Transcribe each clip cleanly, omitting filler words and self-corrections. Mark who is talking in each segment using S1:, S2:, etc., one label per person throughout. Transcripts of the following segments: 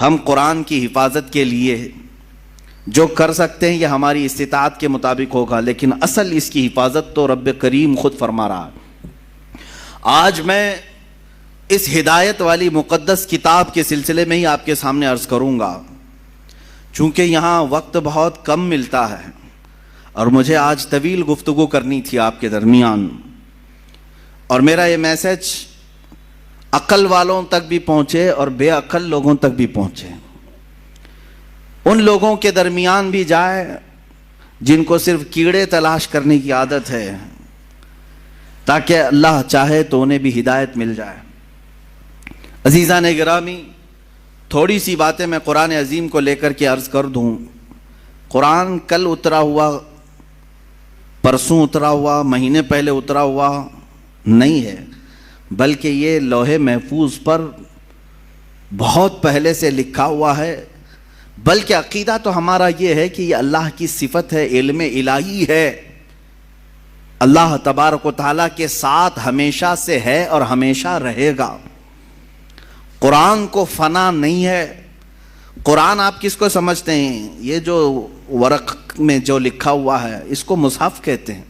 S1: ہم قرآن کی حفاظت کے لیے جو کر سکتے ہیں یہ ہماری استطاعت کے مطابق ہوگا، لیکن اصل اس کی حفاظت تو رب کریم خود فرما رہا ہے۔ آج میں اس ہدایت والی مقدس کتاب کے سلسلے میں ہی آپ کے سامنے عرض کروں گا، چونکہ یہاں وقت بہت کم ملتا ہے اور مجھے آج طویل گفتگو کرنی تھی آپ کے درمیان، اور میرا یہ میسج عقل والوں تک بھی پہنچے اور بے عقل لوگوں تک بھی پہنچے، ان لوگوں کے درمیان بھی جائے جن کو صرف کیڑے تلاش کرنے کی عادت ہے، تاکہ اللہ چاہے تو انہیں بھی ہدایت مل جائے۔ عزیزان گرامی، تھوڑی سی باتیں میں قرآن عظیم کو لے کر کے عرض کر دوں۔ قرآن کل اترا ہوا، پرسوں اترا ہوا، مہینے پہلے اترا ہوا نہیں ہے، بلکہ یہ لوح محفوظ پر بہت پہلے سے لکھا ہوا ہے۔ بلکہ عقیدہ تو ہمارا یہ ہے کہ یہ اللہ کی صفت ہے، علم الہی ہے، اللہ تبارک و تعالیٰ کے ساتھ ہمیشہ سے ہے اور ہمیشہ رہے گا۔ قرآن کو فنا نہیں ہے۔ قرآن آپ کس کو سمجھتے ہیں؟ یہ جو ورق میں جو لکھا ہوا ہے اس کو مصحف کہتے ہیں،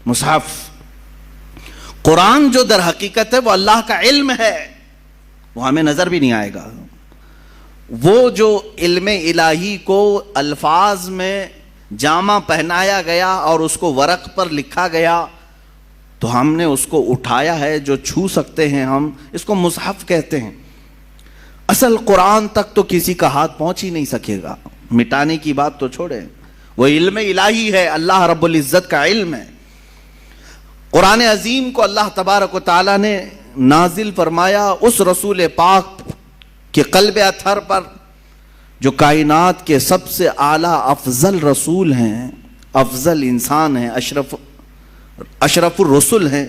S1: مصحف۔ قرآن جو در حقیقت ہے وہ اللہ کا علم ہے، وہ ہمیں نظر بھی نہیں آئے گا۔ وہ جو علم الہی کو الفاظ میں جامہ پہنایا گیا اور اس کو ورق پر لکھا گیا تو ہم نے اس کو اٹھایا ہے، جو چھو سکتے ہیں ہم، اس کو مصحف کہتے ہیں۔ اصل قرآن تک تو کسی کا ہاتھ پہنچ ہی نہیں سکے گا، مٹانے کی بات تو چھوڑیں، وہ علم الہی ہے، اللہ رب العزت کا علم ہے۔ قرآن عظیم کو اللہ تبارک و تعالیٰ نے نازل فرمایا اس رسول پاک کے قلب اطہر پر جو کائنات کے سب سے اعلیٰ افضل رسول ہیں، افضل انسان ہیں، اشرف الرسل ہیں،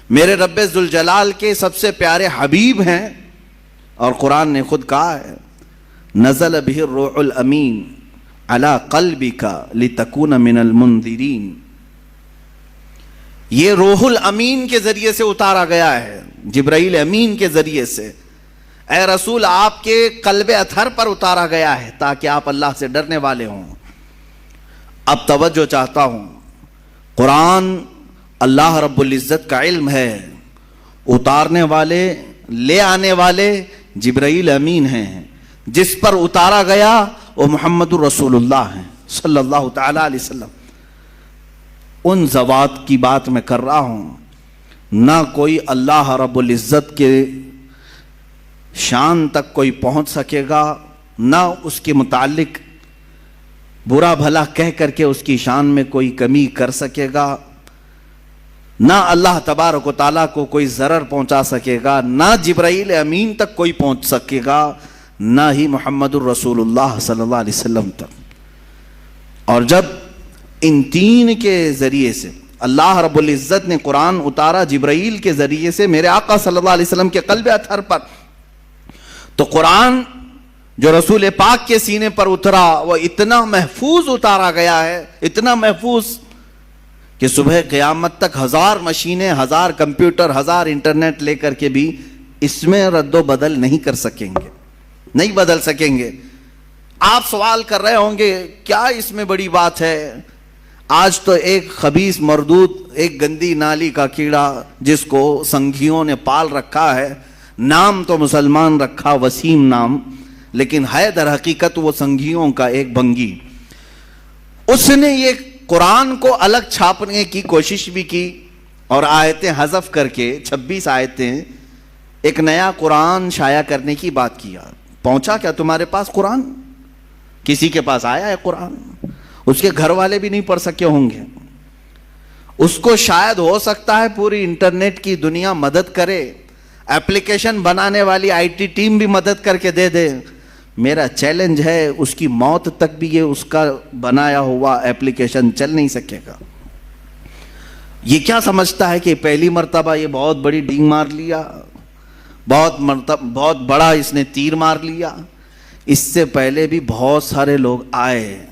S1: میرے رب ذوالجلال کے سب سے پیارے حبیب ہیں۔ اور قرآن نے خود کہا ہے نزل بہ الروح الامین علی قلبک لتکون من المنذرین، یہ روح الامین کے ذریعے سے اتارا گیا ہے، جبرائیل امین کے ذریعے سے۔ اے رسول، آپ کے قلب اطہر پر اتارا گیا ہے تاکہ آپ اللہ سے ڈرنے والے ہوں۔ اب توجہ چاہتا ہوں، قرآن اللہ رب العزت کا علم ہے، اتارنے والے، لے آنے والے جبرائیل امین ہیں، جس پر اتارا گیا وہ محمد الرسول اللہ ہیں صلی اللہ تعالی علیہ وسلم۔ ان ذوات کی بات میں کر رہا ہوں، نہ کوئی اللہ رب العزت کے شان تک کوئی پہنچ سکے گا، نہ اس کے متعلق برا بھلا کہہ کر کے اس کی شان میں کوئی کمی کر سکے گا، نہ اللہ تبارک و تعالیٰ کو کوئی ضرر پہنچا سکے گا، نہ جبرائیل امین تک کوئی پہنچ سکے گا، نہ ہی محمد الرسول اللہ صلی اللہ علیہ وسلم تک۔ اور جب ان تین کے ذریعے سے اللہ رب العزت نے قرآن اتارا جبرائیل کے ذریعے سے میرے آقا صلی اللہ علیہ وسلم کے قلب اطہر پر، تو قرآن جو رسول پاک کے سینے پر اترا وہ اتنا محفوظ اتارا گیا ہے، اتنا محفوظ کہ صبح قیامت تک 1000 مشینیں، 1000 کمپیوٹر، 1000 انٹرنیٹ لے کر کے بھی اس میں رد و بدل نہیں کر سکیں گے، نہیں بدل سکیں گے۔ آپ سوال کر رہے ہوں گے کیا اس میں بڑی بات ہے؟ آج تو ایک خبیث مردود، ایک گندی نالی کا کیڑا جس کو سنگھیوں نے پال رکھا ہے، نام تو مسلمان رکھا وسیم نام، لیکن ہے در حقیقت وہ سنگھیوں کا ایک بنگی، اس نے یہ قرآن کو الگ چھاپنے کی کوشش بھی کی اور آیتیں حذف کر کے 26 آیتیں ایک نیا قرآن شائع کرنے کی بات کیا۔ پہنچا کیا تمہارے پاس قرآن؟ کسی کے پاس آیا ہے قرآن؟ اس کے گھر والے بھی نہیں پڑھ سکے ہوں گے، اس کو شاید ہو سکتا ہے پوری انٹرنیٹ کی دنیا مدد کرے، ایپلیکیشن بنانے والی آئی ٹی ٹیم بھی مدد کر کے دے دے۔ میرا چیلنج ہے اس کی موت تک بھی یہ اس کا بنایا ہوا ایپلیکیشن چل نہیں سکے گا۔ یہ کیا سمجھتا ہے کہ پہلی مرتبہ یہ بہت بڑی ڈینگ مار لیا، بہت بڑا اس نے تیر مار لیا؟ اس سے پہلے بھی بہت سارے لوگ آئے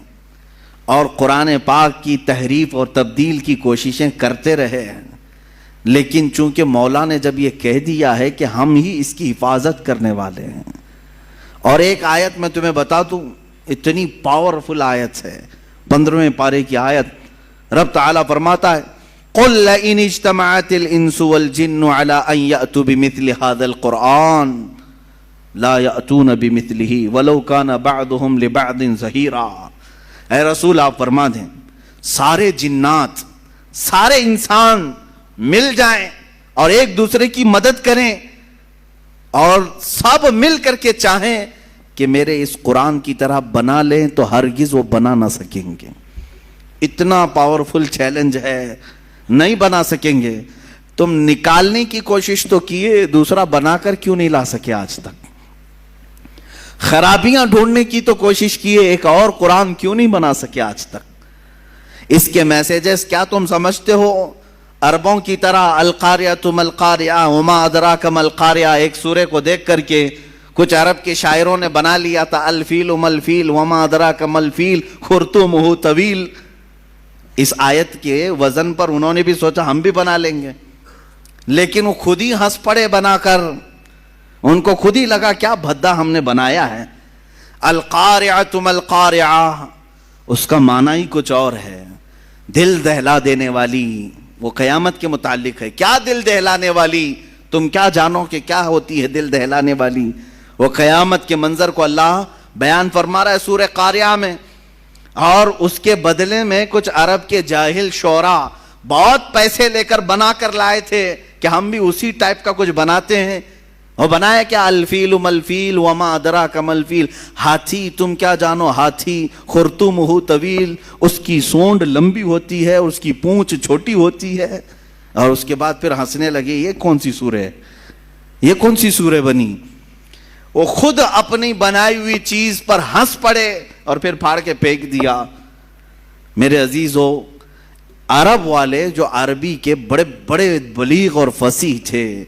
S1: اور قرآن پاک کی تحریف اور تبدیل کی کوششیں کرتے رہے، لیکن چونکہ مولا نے جب یہ کہہ دیا ہے کہ ہم ہی اس کی حفاظت کرنے والے ہیں اور ایک آیت میں تمہیں بتا دوں، اتنی پاورفل آیت ہے، 15ویں پارے کی آیت، رب تعالیٰ فرماتا ہے قُلْ لَئِنِ اجْتَمَعَتِ الْإِنسُ وَالْجِنُّ عَلَىٰ أَن يَأْتُوا بِمِثْلِ هَذَا الْقُرْآنِ لَا يَأْتُونَ بِمِثْلِهِ وَلَوْ كَانَ بَعْضُهُمْ لِبَعْضٍ ظَهِيرًا۔ اے رسول آپ فرما دیں، سارے جنات، سارے انسان مل جائیں اور ایک دوسرے کی مدد کریں اور سب مل کر کے چاہیں کہ میرے اس قرآن کی طرح بنا لیں تو ہرگز وہ بنا نہ سکیں گے۔ اتنا پاورفل چیلنج ہے، نہیں بنا سکیں گے۔ تم نکالنے کی کوشش تو کیے، دوسرا بنا کر کیوں نہیں لا سکے آج تک؟ خرابیاں ڈھونڈنے کی تو کوشش کیے، ایک اور قرآن کیوں نہیں بنا سکے آج تک؟ اس کے میسیجز کیا تم سمجھتے ہو عربوں کی طرح القاریہ ملقاریہ وما ادراک ملقاریہ؟ ایک سورے کو دیکھ کر کے کچھ عرب کے شاعروں نے بنا لیا تھا الفیل ملفیل وما ادراک ملفیل خرطومہ طویل۔ اس آیت کے وزن پر انہوں نے بھی سوچا ہم بھی بنا لیں گے، لیکن وہ خود ہی ہنس پڑے بنا کر، ان کو خود ہی لگا کیا بھدا ہم نے بنایا ہے۔ القاریہ ملقاریہ، اس کا معنی ہی کچھ اور ہے، دل دہلا دینے والی۔ وہ قیامت کے متعلق ہے، کیا دل دہلانے والی؟ تم کیا جانو کہ کیا ہوتی ہے دل دہلانے والی؟ وہ قیامت کے منظر کو اللہ بیان فرما رہا ہے سورہ قاریہ میں، اور اس کے بدلے میں کچھ عرب کے جاہل شعراء بہت پیسے لے کر بنا کر لائے تھے کہ ہم بھی اسی ٹائپ کا کچھ بناتے ہیں۔ اور بنایا کیا؟ الفیل ملفیل وما ادراک ملفیل، ہاتھی، تم کیا جانو ہاتھی، خرطومہ طویل، اس کی سونڈ لمبی ہوتی ہے، اس کی پونچھ چھوٹی ہوتی ہے۔ اور اس کے بعد پھر ہنسنے لگے، یہ کون سی سورہ ہے، یہ کون سی سورہ بنی؟ وہ خود اپنی بنائی ہوئی چیز پر ہنس پڑے اور پھر پھاڑ کے پھینک دیا۔ میرے عزیزو، عرب والے جو عربی کے بڑے بڑے بلیغ اور فصیح تھے،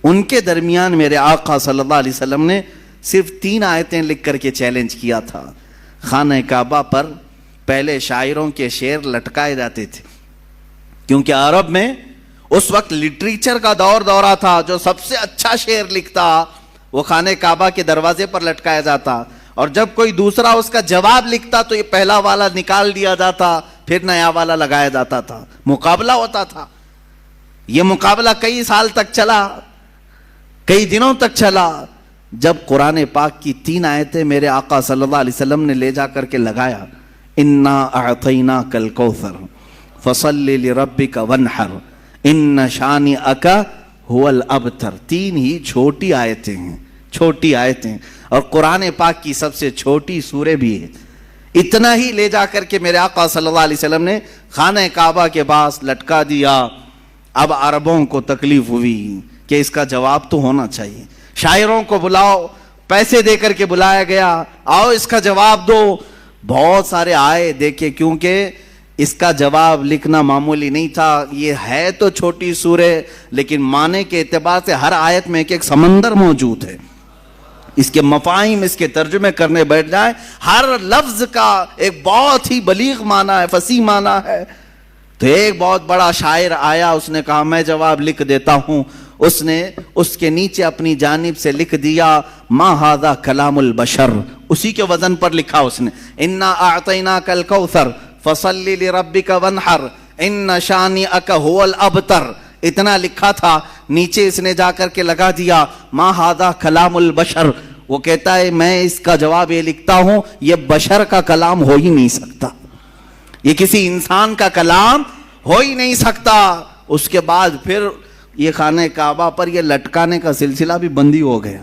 S1: ان کے درمیان میرے آقا صلی اللہ علیہ وسلم نے صرف 3 آیتیں لکھ کر کے چیلنج کیا تھا۔ خانہ کعبہ پر پہلے شاعروں کے شعر لٹکائے جاتے تھے، کیونکہ عرب میں اس وقت لٹریچر کا دورہ تھا۔ جو سب سے اچھا شعر لکھتا وہ خانہ کعبہ کے دروازے پر لٹکایا جاتا، اور جب کوئی دوسرا اس کا جواب لکھتا تو یہ پہلا والا نکال دیا جاتا، پھر نیا والا لگایا جاتا تھا، مقابلہ ہوتا تھا۔ یہ مقابلہ کئی سال تک چلا، کئی دنوں تک چلا، جب قرآن پاک کی 3 آیتیں میرے آقا صلی اللہ علیہ وسلم نے لے جا کر کے لگایا، انا اعطیناک الکوثر فصل لربک وانحر ان شانئک هو الابتر۔ 3 ہی چھوٹی آیتیں ہیں، چھوٹی آیتیں، اور قرآن پاک کی سب سے چھوٹی سورہ بھی ہے۔ اتنا ہی لے جا کر کے میرے آقا صلی اللہ علیہ وسلم نے خانہ کعبہ کے پاس لٹکا دیا۔ اب عربوں کو تکلیف ہوئی کہ اس کا جواب تو ہونا چاہیے، شاعروں کو بلاؤ، پیسے دے کر کے بلایا گیا، آؤ اس کا جواب دو۔ بہت سارے آئے، دیکھے، کیونکہ اس کا جواب لکھنا معمولی نہیں تھا۔ یہ ہے تو چھوٹی سورہ، لیکن معنی کے اعتبار سے ہر آیت میں ایک سمندر موجود ہے۔ اس کے مفاہیم، اس کے ترجمے کرنے بیٹھ جائیں، ہر لفظ کا ایک بہت ہی بلیغ معنی ہے، فصیح معنی ہے۔ تو ایک بہت بڑا شاعر آیا، اس نے کہا میں جواب لکھ دیتا ہوں۔ اس نے اس کے نیچے اپنی جانب سے لکھ دیا ما ھذا کلام البشر، اسی کے وزن پر لکھا اس نے، انا اعطیناک الکوثر فصل لربک وانحر ان شانئک ھو الابتر، اتنا لکھا تھا۔ نیچے اس نے جا کر کے لگا دیا ما ھذا کلام البشر۔ وہ کہتا ہے میں اس کا جواب یہ لکھتا ہوں، یہ بشر کا کلام ہو ہی نہیں سکتا، یہ کسی انسان کا کلام ہو ہی نہیں سکتا۔ اس کے بعد پھر یہ خانہ کعبہ پر یہ لٹکانے کا سلسلہ بھی بندی ہو گیا۔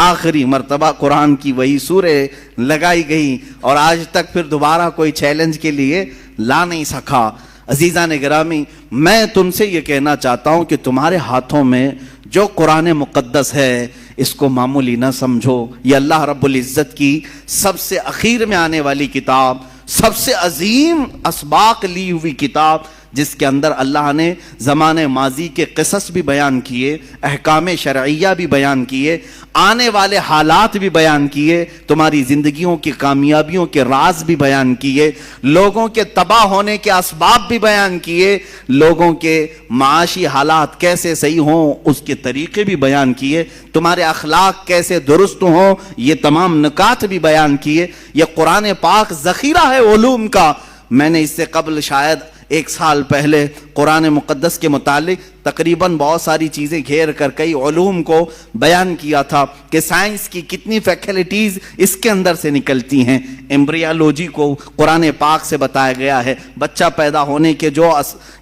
S1: آخری مرتبہ قرآن کی وہی سورہ لگائی گئی، اور آج تک پھر دوبارہ کوئی چیلنج کے لیے لا نہیں سکا۔ عزیزان گرامی، میں تم سے یہ کہنا چاہتا ہوں کہ تمہارے ہاتھوں میں جو قرآن مقدس ہے اس کو معمولی نہ سمجھو۔ یہ اللہ رب العزت کی سب سے اخیر میں آنے والی کتاب، سب سے عظیم اسباق لی ہوئی کتاب، جس کے اندر اللہ نے زمانے ماضی کے قصص بھی بیان کیے، احکام شرعیہ بھی بیان کیے، آنے والے حالات بھی بیان کیے، تمہاری زندگیوں کی کامیابیوں کے راز بھی بیان کیے، لوگوں کے تباہ ہونے کے اسباب بھی بیان کیے، لوگوں کے معاشی حالات کیسے صحیح ہوں اس کے طریقے بھی بیان کیے، تمہارے اخلاق کیسے درست ہوں یہ تمام نکات بھی بیان کیے۔ یہ قرآن پاک ذخیرہ ہے علوم کا۔ میں نے اس سے قبل شاید 1 سال پہلے قرآن مقدس کے متعلق تقریباً بہت ساری چیزیں گھیر کر کئی علوم کو بیان کیا تھا کہ سائنس کی کتنی فیکلٹیز اس کے اندر سے نکلتی ہیں۔ ایمبریالوجی کو قرآن پاک سے بتایا گیا ہے، بچہ پیدا ہونے کے جو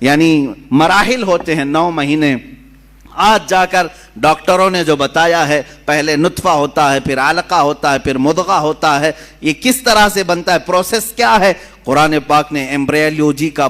S1: یعنی مراحل ہوتے ہیں 9 مہینے، آج جا کر ڈاکٹروں نے جو بتایا ہے، پہلے نطفہ ہوتا ہے، پھر علقہ ہوتا ہے، پھر مضغہ ہوتا ہے، یہ کس طرح سے بنتا ہے، پروسیس کیا ہے، قرآن پاک نے ایمبریالوجی کا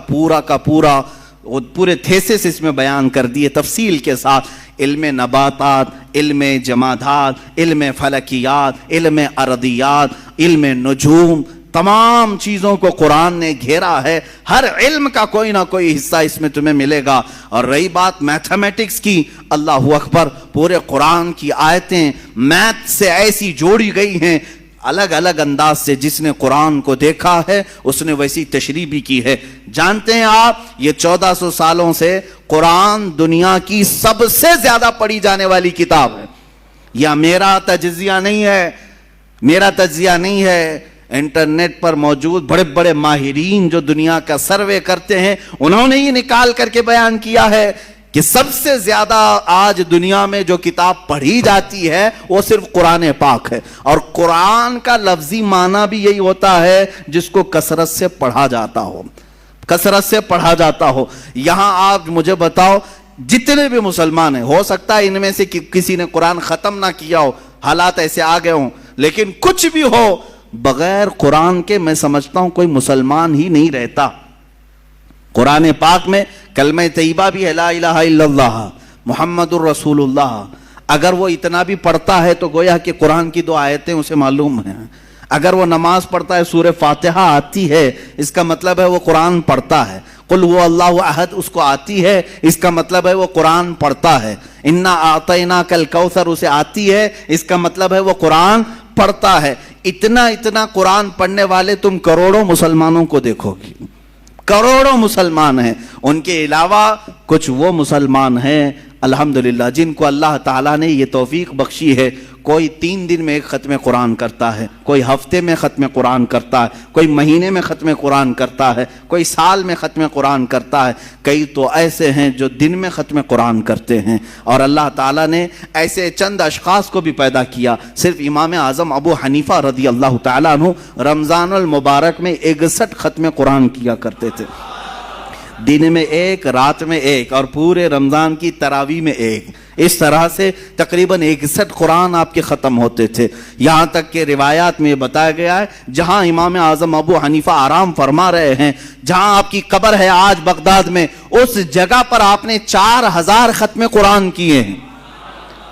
S1: پورے تھیسس اس میں بیان کر دیے تفصیل کے ساتھ۔ علم نباتات، علم جمادات، علم فلکیات، علم ارضیات، علم نجوم، تمام چیزوں کو قرآن نے گھیرا ہے۔ ہر علم کا کوئی نہ کوئی حصہ اس میں تمہیں ملے گا۔ اور رہی بات میتھمیٹکس کی، اللہ اکبر، پورے قرآن کی آیتیں میتھ سے ایسی جوڑی گئی ہیں الگ الگ انداز سے، جس نے قرآن کو دیکھا ہے اس نے ویسی تشریح بھی کی ہے۔ جانتے ہیں آپ، یہ 1400 سالوں سے قرآن دنیا کی سب سے زیادہ پڑھی جانے والی کتاب ہے۔ یہ میرا تجزیہ نہیں ہے، انٹرنیٹ پر موجود بڑے بڑے ماہرین جو دنیا کا سروے کرتے ہیں، انہوں نے یہ نکال کر کے بیان کیا ہے کہ سب سے زیادہ آج دنیا میں جو کتاب پڑھی جاتی ہے وہ صرف قرآن پاک ہے۔ اور قرآن کا لفظی معنی بھی یہی ہوتا ہے جس کو کثرت سے پڑھا جاتا ہو۔ یہاں آپ مجھے بتاؤ، جتنے بھی مسلمان ہیں، ہو سکتا ہے ان میں سے کسی نے قرآن ختم نہ کیا ہو، حالات ایسے آ گئے ہوں، لیکن کچھ بھی ہو، بغیر قرآن کے میں سمجھتا ہوں کوئی مسلمان ہی نہیں رہتا۔ قرآن پاک میں کلمہ طیبہ بھی ہے، لا الہ الا اللہ محمد الرسول اللہ۔ اگر وہ اتنا بھی پڑھتا ہے تو گویا کہ قرآن کی 2 آیتیں اسے معلوم ہیں۔ اگر وہ نماز پڑھتا ہے، سورہ فاتحہ آتی ہے، اس کا مطلب ہے وہ قرآن پڑھتا ہے۔ قل هو اللہ احد اس کو آتی ہے، اس کا مطلب ہے وہ قرآن پڑھتا ہے۔ انا اعطیناک الکوثر اسے آتی ہے، اس کا مطلب ہے وہ قرآن پڑھتا ہے۔ اتنا قرآن پڑھنے والے تم کروڑوں مسلمانوں کو دیکھو گی، کروڑوں مسلمان ہیں۔ ان کے علاوہ کچھ وہ مسلمان ہیں الحمدللہ جن کو اللہ تعالیٰ نے یہ توفیق بخشی ہے، کوئی 3 دن میں ایک ختم قرآن کرتا ہے، کوئی ہفتے میں ختم قرآن کرتا ہے، کوئی مہینے میں ختم قرآن کرتا ہے، کوئی سال میں ختم قرآن کرتا ہے، کئی تو ایسے ہیں جو دن میں ختم قرآن کرتے ہیں۔ اور اللہ تعالیٰ نے ایسے چند اشخاص کو بھی پیدا کیا۔ صرف امام اعظم ابو حنیفہ رضی اللہ تعالیٰ عنہ رمضان المبارک میں 61 ختم قرآن کیا کرتے تھے، دن میں 1، رات میں 1، اور پورے رمضان کی تراویح میں 1۔ اس طرح سے تقریباً 61 قرآن آپ کے ختم ہوتے تھے۔ یہاں تک کہ روایات میں بتایا گیا ہے، جہاں امام اعظم ابو حنیفہ آرام فرما رہے ہیں، جہاں آپ کی قبر ہے آج بغداد میں، اس جگہ پر آپ نے 4000 ختم قرآن کیے ہیں۔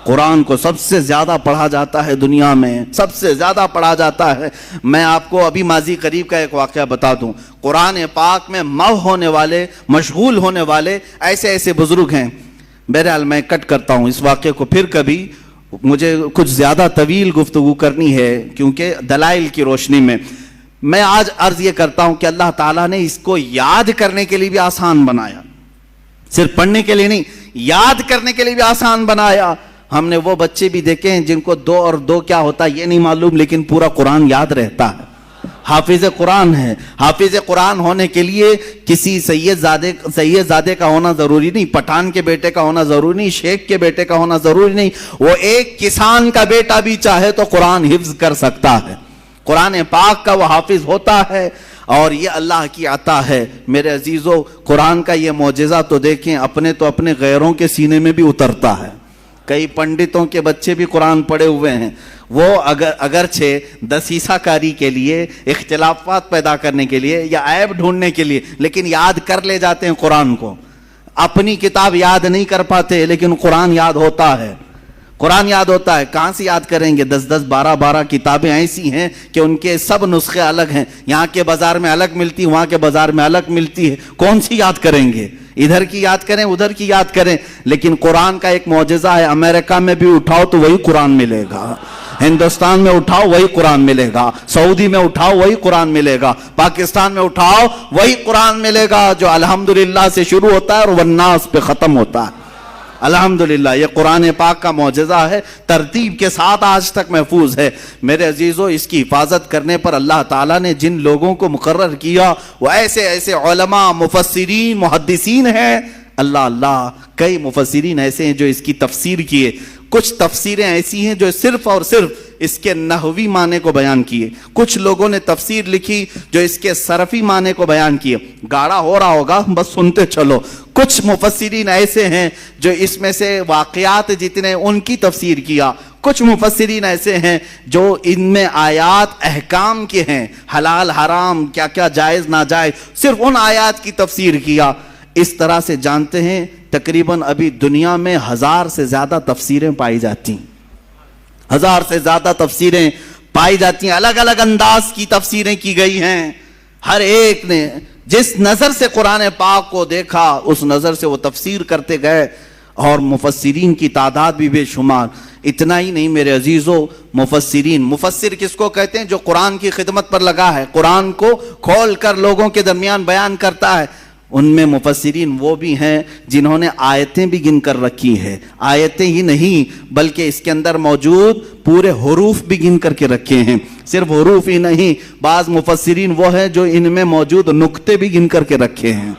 S1: قرآن کو سب سے زیادہ پڑھا جاتا ہے دنیا میں، سب سے زیادہ پڑھا جاتا ہے۔ میں آپ کو ابھی ماضی قریب کا ایک واقعہ بتا دوں۔ قرآن پاک میں ہونے والے، مشغول ہونے والے ایسے بزرگ ہیں۔ بہرحال میں کٹ کرتا ہوں اس واقعے کو، پھر کبھی مجھے کچھ زیادہ طویل گفتگو کرنی ہے کیونکہ دلائل کی روشنی میں آج عرض یہ کرتا ہوں کہ اللہ تعالیٰ نے اس کو یاد کرنے کے لیے بھی آسان بنایا، صرف پڑھنے کے لیے نہیں، یاد کرنے کے لیے بھی آسان بنایا۔ ہم نے وہ بچے بھی دیکھے ہیں جن کو 2 اور 2 کیا ہوتا ہے یہ نہیں معلوم، لیکن پورا قرآن یاد رہتا ہے، حافظ قرآن ہے۔ حافظ قرآن ہونے کے لیے کسی سید زادے کا ہونا ضروری نہیں، پٹھان کے بیٹے کا ہونا ضروری نہیں، شیخ کے بیٹے کا ہونا ضروری نہیں، وہ ایک کسان کا بیٹا بھی چاہے تو قرآن حفظ کر سکتا ہے۔ قرآن پاک کا وہ حافظ ہوتا ہے، اور یہ اللہ کی عطا ہے۔ میرے عزیزو، قرآن کا یہ معجزہ تو دیکھیں، اپنے غیروں کے سینے میں بھی اترتا ہے۔ کئی پنڈتوں کے بچے بھی قرآن پڑھے ہوئے ہیں، وہ اگرچہ دسیسہ کاری کے لیے، اختلافات پیدا کرنے کے لیے یا عیب ڈھونڈنے کے لیے، لیکن یاد کر لے جاتے ہیں قرآن کو۔ اپنی کتاب یاد نہیں کر پاتے لیکن قرآن یاد ہوتا ہے۔ قرآن یاد ہوتا ہے، کہاں سے یاد کریں گے؟ 10 12 کتابیں ایسی ہیں کہ ان کے سب نسخے الگ ہیں، یہاں کے بازار میں الگ ملتی، وہاں کے بازار میں الگ ملتی ہے، کون سی یاد کریں گے؟ ادھر کی یاد کریں ادھر کی یاد کریں، لیکن قرآن کا ایک معجزہ ہے، امریکہ میں بھی اٹھاؤ تو وہی قرآن ملے گا، ہندوستان میں اٹھاؤ وہی قرآن ملے گا، سعودی میں اٹھاؤ وہی قرآن ملے گا، پاکستان میں اٹھاؤ وہی قرآن ملے گا جو الحمدللہ سے شروع ہوتا ہے اور والناس پہ ختم ہوتا ہے۔ الحمدللہ یہ قرآن پاک کا معجزہ ہے، ترتیب کے ساتھ آج تک محفوظ ہے۔ میرے عزیزو، اس کی حفاظت کرنے پر اللہ تعالیٰ نے جن لوگوں کو مقرر کیا وہ ایسے ایسے علماء، مفسرین، محدثین ہیں۔ اللہ کئی مفسرین ایسے ہیں جو اس کی تفسیر کیے، کچھ تفسیریں ایسی ہیں جو صرف اور صرف اس کے نحوی معنی کو بیان کیے، کچھ لوگوں نے تفسیر لکھی جو اس کے صرفی معنی کو بیان کیے۔ گاڑا ہو رہا ہوگا، بس سنتے چلو۔ کچھ مفسرین ایسے ہیں جو اس میں سے واقعات جتنے ان کی تفسیر کیا، کچھ مفسرین ایسے ہیں جو ان میں آیات احکام کے ہیں، حلال حرام، کیا کیا جائز ناجائز، صرف ان آیات کی تفسیر کیا۔ اس طرح سے جانتے ہیں تقریباً ابھی دنیا میں 1000 سے زیادہ تفسیریں پائی جاتی ہیں، 1000 سے زیادہ تفسیریں پائی جاتی ہیں، الگ الگ انداز کی تفسیریں کی گئی ہیں۔ ہر ایک نے جس نظر سے قرآن پاک کو دیکھا اس نظر سے وہ تفسیر کرتے گئے، اور مفسرین کی تعداد بھی بے شمار۔ اتنا ہی نہیں میرے عزیزو، مفسرین، مفسر کس کو کہتے ہیں؟ جو قرآن کی خدمت پر لگا ہے، قرآن کو کھول کر لوگوں کے درمیان بیان کرتا ہے۔ ان میں مفسرین وہ بھی ہیں جنہوں نے آیتیں بھی گن کر رکھی ہے، آیتیں ہی نہیں بلکہ اس کے اندر موجود پورے حروف بھی گن کر کے رکھے ہیں۔ صرف حروف ہی نہیں، بعض مفسرین وہ ہیں جو ان میں موجود نقطے بھی گن کر کے رکھے ہیں،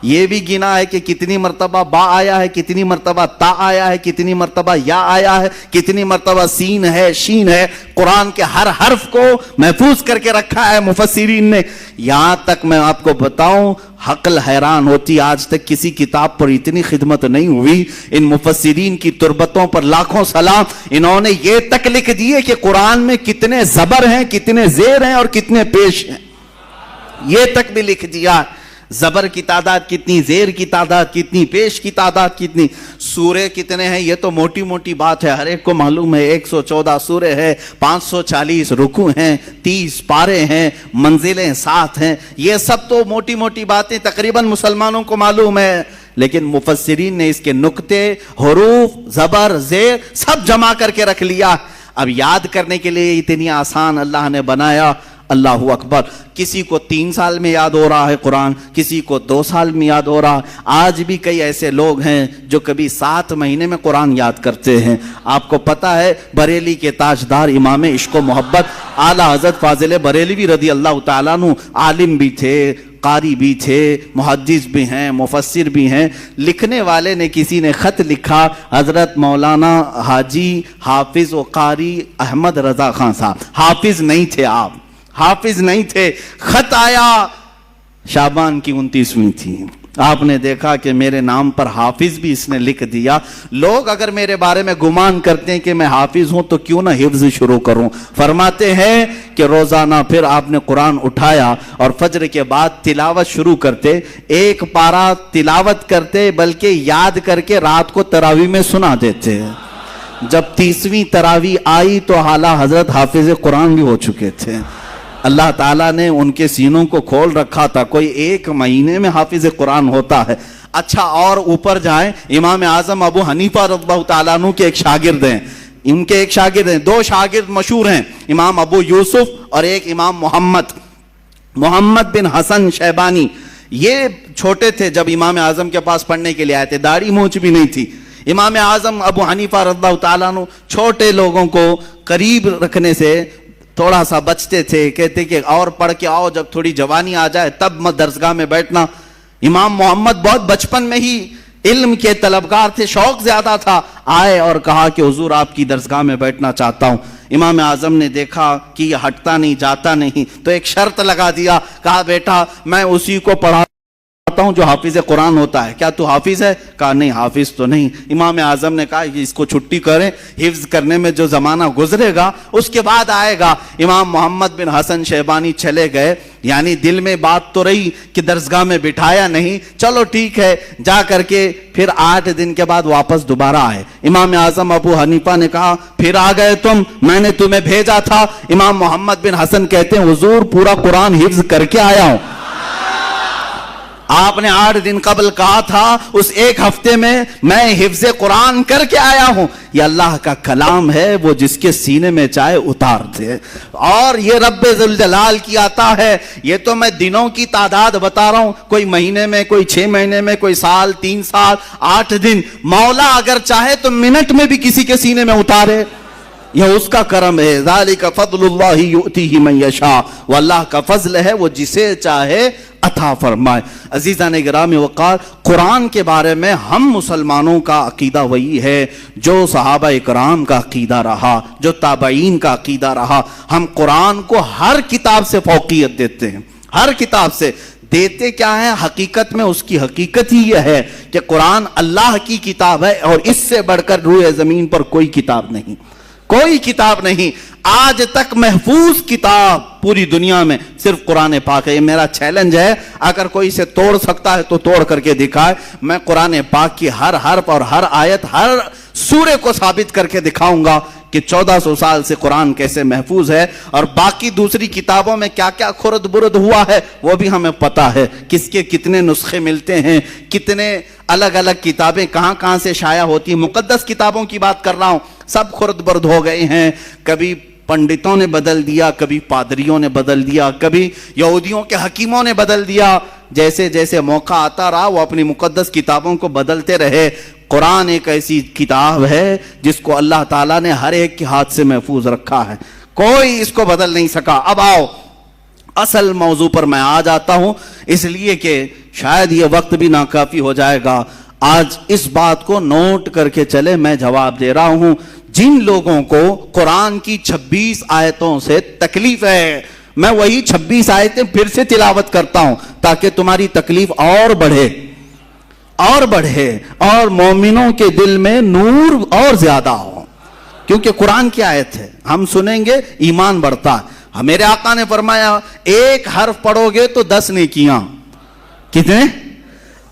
S1: یہ بھی گنا ہے کہ کتنی مرتبہ با آیا ہے، کتنی مرتبہ تا آیا ہے، کتنی مرتبہ یا آیا ہے، کتنی مرتبہ سین ہے، شین ہے۔ قرآن کے ہر حرف کو محفوظ کر کے رکھا ہے مفسرین نے۔ یہاں تک میں آپ کو بتاؤں، عقل حیران ہوتی، آج تک کسی کتاب پر اتنی خدمت نہیں ہوئی۔ ان مفسرین کی تربتوں پر لاکھوں سلام۔ انہوں نے یہ تک لکھ دیے کہ قرآن میں کتنے زبر ہیں، کتنے زیر ہیں اور کتنے پیش ہیں، یہ تک بھی لکھ دیا۔ زبر کی تعداد کتنی، زیر کی تعداد کتنی، پیش کی تعداد کتنی، سورے کتنے ہیں، یہ تو موٹی موٹی بات ہے، ہر ایک کو معلوم ہے۔ 114 سورے ہیں، 540 رکوع ہیں، 30 پارے ہیں، منزلیں 7 ہیں، یہ سب تو موٹی موٹی باتیں تقریباً مسلمانوں کو معلوم ہے، لیکن مفسرین نے اس کے نقطے، حروف، زبر، زیر سب جمع کر کے رکھ لیا۔ اب یاد کرنے کے لیے اتنی آسان اللہ نے بنایا۔ اللہ اکبر۔ کسی کو 3 سال میں یاد ہو رہا ہے قرآن، کسی کو 2 سال میں یاد ہو رہا ہے۔ آج بھی کئی ایسے لوگ ہیں جو کبھی 7 مہینے میں قرآن یاد کرتے ہیں۔ آپ کو پتہ ہے بریلی کے تاجدار امام عشق و محبت اعلیٰ حضرت فاضل بریلوی رضی اللہ تعالیٰ عنہ عالم بھی تھے، قاری بھی تھے، محدث بھی ہیں، مفسر بھی ہیں۔ لکھنے والے نے کسی نے خط لکھا، حضرت مولانا حاجی حافظ و قاری احمد رضا خان صاحب، حافظ نہیں تھے آپ، حافظ نہیں تھے۔ خط آیا، شعبان کی 29ویں تھی، آپ نے دیکھا کہ میرے نام پر حافظ بھی اس نے لکھ دیا۔ لوگ اگر میرے بارے میں گمان کرتے ہیں کہ میں حافظ ہوں تو کیوں نہ حفظ شروع کروں۔ فرماتے ہیں کہ روزانہ پھر آپ نے قرآن اٹھایا اور فجر کے بعد تلاوت شروع کرتے، ایک پارہ تلاوت کرتے بلکہ یاد کر کے رات کو تراویح میں سنا دیتے۔ جب 30ویں تراویح آئی تو اعلیٰ حضرت حافظ قرآن بھی ہو چکے تھے۔ اللہ تعالیٰ نے ان کے سینوں کو کھول رکھا تھا، کوئی 1 مہینے میں حافظ قرآن ہوتا ہے۔ اچھا اور اوپر جائیں، امام اعظم ابو حنیفہ رضی اللہ تعالیٰ عنہ کے ایک شاگرد ہیں، ان کے ایک شاگرد ہیں، 2 شاگرد مشہور ہیں، امام ابو یوسف اور ایک امام محمد بن حسن شیبانی۔ یہ چھوٹے تھے جب امام اعظم کے پاس پڑھنے کے لیے آئے تھے، داڑھی مونچھ بھی نہیں تھی۔ امام اعظم ابو حنیفہ رضی اللہ تعالیٰ عنہ چھوٹے لوگوں کو قریب رکھنے سے تھوڑا سا بچتے تھے، کہتے کہ اور پڑھ کے آؤ، جب تھوڑی جوانی آ جائے تب درسگاہ میں بیٹھنا۔ امام محمد بہت بچپن میں ہی علم کے طلبگار تھے، شوق زیادہ تھا، آئے اور کہا کہ حضور آپ کی درسگاہ میں بیٹھنا چاہتا ہوں۔ امام اعظم نے دیکھا کہ یہ ہٹتا نہیں، جاتا نہیں، تو ایک شرط لگا دیا، کہا بیٹا میں اسی کو پڑھاتا آتا ہوں جو حافظ قرآن ہوتا ہے، کیا تو حافظ ہے؟ کہا نہیں حافظ تو نہیں۔ امام اعظم نے کہا کہ اس کو چھٹی کریں، حفظ کرنے میں جو زمانہ گزرے گا اس کے بعد آئے گا۔ امام محمد بن حسن شیبانی چلے گئے، یعنی دل میں بات تو رہی کہ درسگاہ میں بٹھایا نہیں، چلو ٹھیک ہے، جا کر کے پھر 8 دن کے بعد واپس دوبارہ آئے۔ امام اعظم ابو حنیفہ نے کہا پھر آ گئے تم، میں نے تمہیں بھیجا تھا۔ امام محمد بن حسن کہتے ہیں حضور پورا قرآن حفظ کر کے آیا ہوں، آپ نے 8 دن قبل کہا تھا اس 1 ہفتے میں میں حفظ قرآن کر کے آیا ہوں۔ یہ اللہ کا کلام ہے، وہ جس کے سینے میں چاہے اتار دے، اور یہ رب ذوالجلال کی عطا ہے۔ یہ تو میں دنوں کی تعداد بتا رہا ہوں، کوئی مہینے میں، کوئی 6 مہینے میں، کوئی سال، 3 سال، 8 دن۔ مولا اگر چاہے تو منٹ میں بھی کسی کے سینے میں اتارے، یہ اس کا کرم ہے۔ ذالک فضل اللہ یؤتیہ من یشاء، وہ اللہ کا فضل ہے، وہ جسے چاہے عطا فرمائے۔ عزیزان گرامی وقار، قرآن کے بارے میں ہم مسلمانوں کا عقیدہ وہی ہے جو صحابہ اکرام کا عقیدہ رہا، جو تابعین کا عقیدہ رہا۔ ہم قرآن کو ہر کتاب سے فوقیت دیتے ہیں، ہر کتاب سے دیتے کیا ہے؟ حقیقت میں اس کی حقیقت ہی یہ ہے کہ قرآن اللہ کی کتاب ہے، اور اس سے بڑھ کر روئے زمین پر کوئی کتاب نہیں، کوئی کتاب نہیں۔ آج تک محفوظ کتاب پوری دنیا میں صرف قرآن پاک ہے۔ یہ میرا چیلنج ہے، اگر کوئی اسے توڑ سکتا ہے تو توڑ کر کے دکھائے۔ میں قرآن پاک کی ہر حرف اور ہر آیت، ہر سورے کو ثابت کر کے دکھاؤں گا کہ 1400 سال سے قرآن کیسے محفوظ ہے، اور باقی دوسری کتابوں میں کیا کیا خرد برد ہوا ہے وہ بھی ہمیں پتا ہے، کس کے کتنے نسخے ملتے ہیں، کتنے الگ الگ کتابیں کہاں کہاں سے شائع ہوتی ہیں۔ مقدس کتابوں کی بات کر رہا ہوں، سب خرد برد ہو گئے ہیں، کبھی پنڈتوں نے بدل دیا، کبھی پادریوں نے بدل دیا، کبھی یہودیوں کے حکیموں نے بدل دیا۔ جیسے جیسے موقع آتا رہا وہ اپنی مقدس کتابوں کو بدلتے رہے۔ قرآن ایک ایسی کتاب ہے جس کو اللہ تعالیٰ نے ہر ایک کے ہاتھ سے محفوظ رکھا ہے، کوئی اس کو بدل نہیں سکا۔ اب آؤ اصل موضوع پر میں آ جاتا ہوں، اس لیے کہ شاید یہ وقت بھی ناکافی ہو جائے گا۔ آج اس بات کو نوٹ کر کے چلے، میں جواب دے رہا ہوں جن لوگوں کو قرآن کی 26 آیتوں سے تکلیف ہے، میں وہی 26 آیتیں پھر سے تلاوت کرتا ہوں تاکہ تمہاری تکلیف اور بڑھے اور بڑھے، اور مومنوں کے دل میں نور اور زیادہ ہو، کیونکہ قرآن کی آیت ہے، ہم سنیں گے ایمان بڑھتا ہے۔ میرے آقا نے فرمایا 1 حرف پڑھو گے تو 10 نیکیاں۔ کتنے؟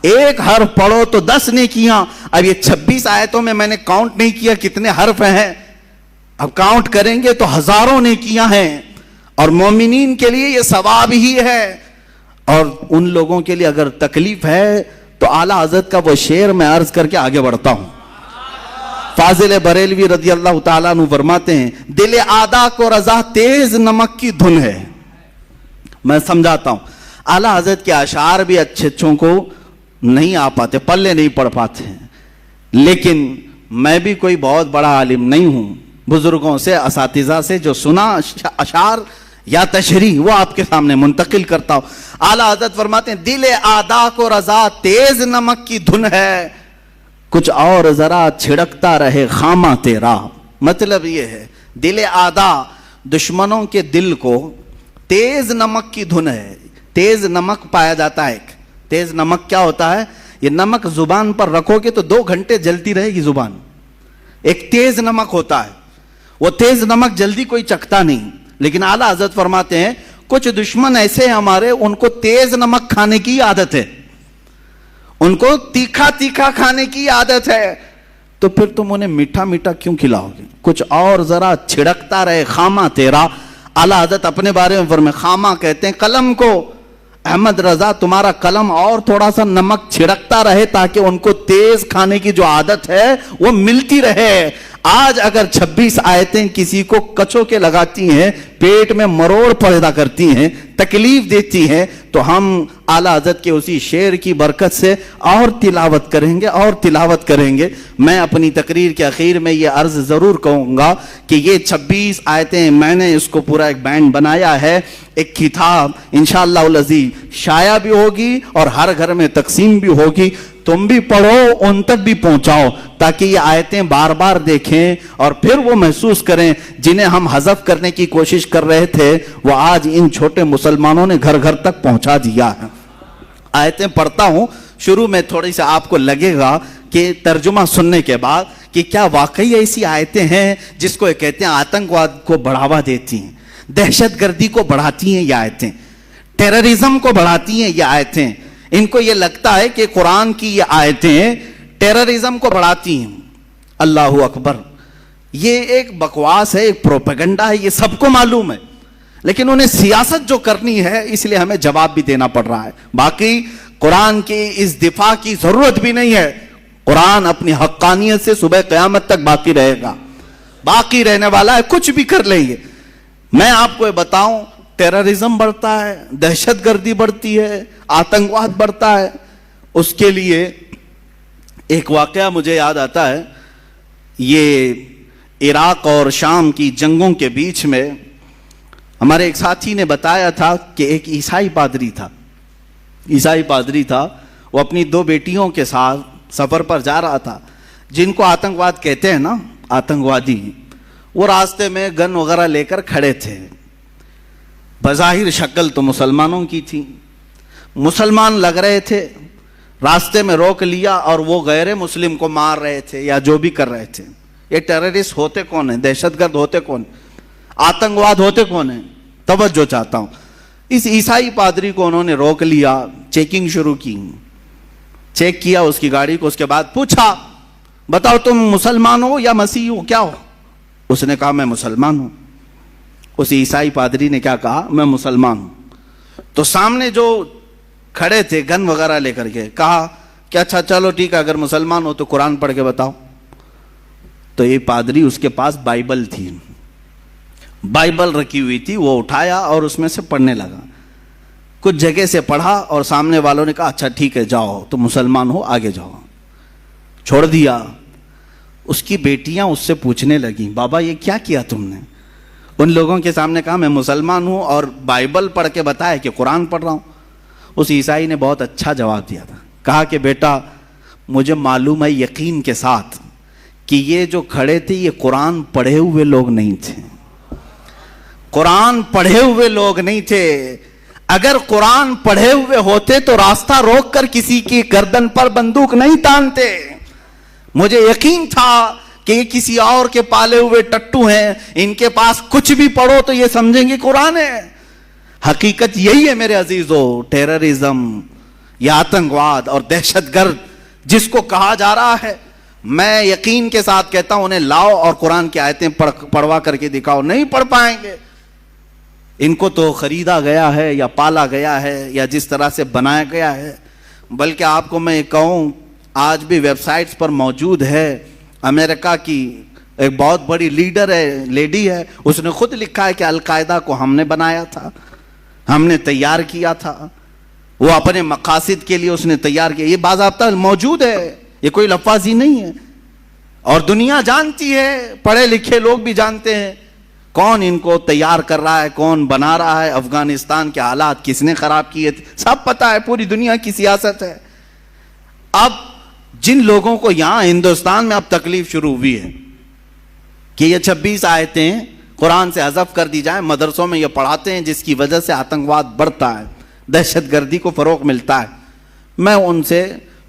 S1: 1 حرف پڑھو تو 10 نیکیاں۔ اب یہ 26 آیتوں میں میں نے کاؤنٹ نہیں کیا کتنے حرف ہیں، اب کاؤنٹ کریں گے تو ہزاروں نیکیاں ہیں، اور مومنین کے لیے یہ ثواب ہی ہے۔ اور ان لوگوں کے لیے اگر تکلیف ہے تو اعلیٰ حضرت کا وہ شعر میں عرض کر کے آگے بڑھتا ہوں۔ فاضل بریلوی رضی اللہ تعالیٰ عنہ فرماتے ہیں دل آدھا کو رضا تیز نمک کی دھن ہے۔ میں سمجھاتا ہوں، اعلیٰ حضرت کے اشعار بھی اچھوں کو نہیں آ پاتے، پلے نہیں پڑھ پاتے ہیں، لیکن میں بھی کوئی بہت بڑا عالم نہیں ہوں، بزرگوں سے، اساتذہ سے جو سنا اشعار یا تشریح وہ آپ کے سامنے منتقل کرتا ہوں۔ اعلیٰ حضرت فرماتے ہیں دل آدھا کو رضا تیز نمک کی دھن ہے، کچھ اور ذرا چھڑکتا رہے خامہ تیرا۔ مطلب یہ ہے دل آدھا، دشمنوں کے دل کو تیز نمک کی دھن ہے۔ تیز نمک پایا جاتا ہے، ایک تیز نمک کیا ہوتا ہے؟ یہ نمک زبان پر رکھو گے تو 2 گھنٹے جلتی رہے گی زبان، ایک تیز نمک ہوتا ہے، وہ تیز نمک جلدی کوئی چکھتا نہیں۔ لیکن اعلیٰ حضرت فرماتے ہیں کچھ دشمن ایسے ہیں ہمارے، ان کو تیز نمک کھانے کی عادت ہے، ان کو تیکھا تیکھا کھانے کی عادت ہے، تو پھر تم انہیں میٹھا میٹھا کیوں کھلاؤ گے؟ کچھ اور ذرا چھڑکتا رہے خامہ تیرا۔ اعلیٰ حضرت اپنے بارے میں فرمائے، خامہ کہتے ہیں قلم کو، احمد رضا تمہارا قلم اور تھوڑا سا نمک چھڑکتا رہے تاکہ ان کو تیز کھانے کی جو عادت ہے وہ ملتی رہے۔ آج اگر 26 آیتیں کسی کو کچو کے لگاتی ہیں، پیٹ میں مروڑ پیدا کرتی ہیں، تکلیف دیتی ہیں، تو ہم اعلیٰ حضرت کے اسی شعر کی برکت سے اور تلاوت کریں گے اور تلاوت کریں گے۔ میں اپنی تقریر کے اخیر میں یہ عرض ضرور کہوں گا کہ یہ 26 آیتیں میں نے اس کو پورا ایک بینڈ بنایا ہے، ایک کتاب انشاءاللہ العزیز شائع بھی ہوگی اور ہر گھر میں تقسیم بھی ہوگی۔ تم بھی پڑھو، ان تک بھی پہنچاؤ تاکہ یہ آیتیں بار بار دیکھیں اور پھر وہ محسوس کریں جنہیں ہم حذف کرنے کی کوشش کر رہے تھے، وہ آج ان چھوٹے مسلمانوں نے گھر گھر تک پہنچا دیا ہے۔ آیتیں پڑھتا ہوں, شروع میں تھوڑی سی آپ کو لگے گا کہ ترجمہ سننے کے بعد کہ کیا واقعی ایسی آیتیں ہیں جس کو یہ کہتے ہیں آتنکواد کو بڑھاوا دیتی ہیں, دہشت گردی کو بڑھاتی ہیں یہ آیتیں, ٹیررزم کو بڑھاتی ہیں یہ آیتیں. ان کو یہ لگتا ہے کہ قرآن کی یہ آیتیں ٹیررزم کو بڑھاتی ہیں. اللہ اکبر, یہ ایک بکواس ہے, ایک پروپیگنڈا ہے, یہ سب کو معلوم ہے, لیکن انہیں سیاست جو کرنی ہے اس لیے ہمیں جواب بھی دینا پڑ رہا ہے. باقی قرآن کی اس دفاع کی ضرورت بھی نہیں ہے. قرآن اپنی حقانیت سے صبح قیامت تک باقی رہے گا, باقی رہنے والا ہے, کچھ بھی کر لیں گے. میں آپ کو یہ بتاؤں, ٹیررزم بڑھتا ہے, دہشت گردی بڑھتی ہے, آتنکواد بڑھتا ہے. اس کے لیے ایک واقعہ مجھے یاد آتا ہے. یہ عراق اور شام کی جنگوں کے بیچ میں ہمارے ایک ساتھی نے بتایا تھا کہ ایک عیسائی پادری تھا, وہ اپنی 2 بیٹیوں کے ساتھ سفر پر جا رہا تھا, جن کو آتنکواد کہتے ہیں نا, آتنکوادی. وہ راستے میں گن وغیرہ لے کر کھڑے تھے. بظاہر شکل تو مسلمانوں کی تھی, مسلمان لگ رہے تھے. راستے میں روک لیا اور وہ غیر مسلم کو مار رہے تھے یا جو بھی کر رہے تھے. یہ ٹیررسٹ ہوتے کون ہیں, دہشت گرد ہوتے کون, آتنکواد ہوتے کون ہیں؟ توجہ چاہتا ہوں. اس عیسائی پادری کو انہوں نے روک لیا, چیکنگ شروع کی, چیک کیا اس کی گاڑی کو. اس کے بعد پوچھا, بتاؤ تم مسلمان ہو یا مسیح ہو, کیا ہو؟ اس نے کہا میں مسلمان ہوں. اس عیسائی پادری نے کیا کہا, میں مسلمان ہوں. تو سامنے جو کھڑے تھے گن وغیرہ لے کر کے, کہا کہ اچھا چلو ٹھیک ہے, اگر مسلمان ہو تو قرآن پڑھ کے بتاؤ. تو یہ پادری, اس کے پاس بائبل تھی, بائبل رکھی ہوئی تھی, وہ اٹھایا اور اس میں سے پڑھنے لگا. کچھ جگہ سے پڑھا اور سامنے والوں نے کہا اچھا ٹھیک ہے جاؤ, تم مسلمان ہو, آگے جاؤ. چھوڑ دیا. اس کی بیٹیاں اس سے پوچھنے لگیں, بابا یہ کیا کیا تم نے؟ ان لوگوں کے سامنے کہا میں مسلمان ہوں اور بائبل پڑھ کے بتایا کہ قرآن پڑھ رہا ہوں. اس عیسائی نے بہت اچھا جواب دیا تھا, کہا کہ بیٹا مجھے معلوم ہے یقین کے ساتھ کہ یہ جو کھڑے تھے یہ قرآن پڑھے ہوئے لوگ نہیں تھے, قرآن پڑھے ہوئے لوگ نہیں تھے. اگر قرآن پڑھے ہوئے ہوتے تو راستہ روک کر کسی کی گردن پر بندوق نہیں تانتے. مجھے یقین تھا کہ یہ کسی اور کے پالے ہوئے ٹٹو ہیں, ان کے پاس کچھ بھی پڑھو تو یہ سمجھیں گے قرآن ہے. حقیقت یہی ہے میرے عزیزو. ٹیررزم یا آتنکواد اور دہشت گرد جس کو کہا جا رہا ہے, میں یقین کے ساتھ کہتا ہوں انہیں لاؤ اور قرآن کی آیتیں پڑھوا کر کے دکھاؤ, نہیں پڑھ پائیں گے. ان کو تو خریدا گیا ہے یا پالا گیا ہے یا جس طرح سے بنایا گیا ہے. بلکہ آپ کو میں کہوں, آج بھی ویب سائٹس پر موجود ہے. امریکہ کی ایک بہت بڑی لیڈر ہے, لیڈی ہے, اس نے خود لکھا ہے کہ القاعدہ کو ہم نے بنایا تھا, ہم نے تیار کیا تھا, وہ اپنے مقاصد کے لیے اس نے تیار کیا. یہ باضابطہ موجود ہے, یہ کوئی لفاظی نہیں ہے. اور دنیا جانتی ہے, پڑھے لکھے لوگ بھی جانتے ہیں کون ان کو تیار کر رہا ہے, کون بنا رہا ہے, افغانستان کے حالات کس نے خراب کیے تھے, سب پتا ہے. پوری دنیا کی سیاست ہے. اب جن لوگوں کو یہاں ہندوستان میں اب تکلیف شروع ہوئی ہے کہ یہ 26 آیتیں قرآن سے حذف کر دی جائیں, مدرسوں میں یہ پڑھاتے ہیں, جس کی وجہ سے آتنکواد بڑھتا ہے, دہشت گردی کو فروغ ملتا ہے. میں ان سے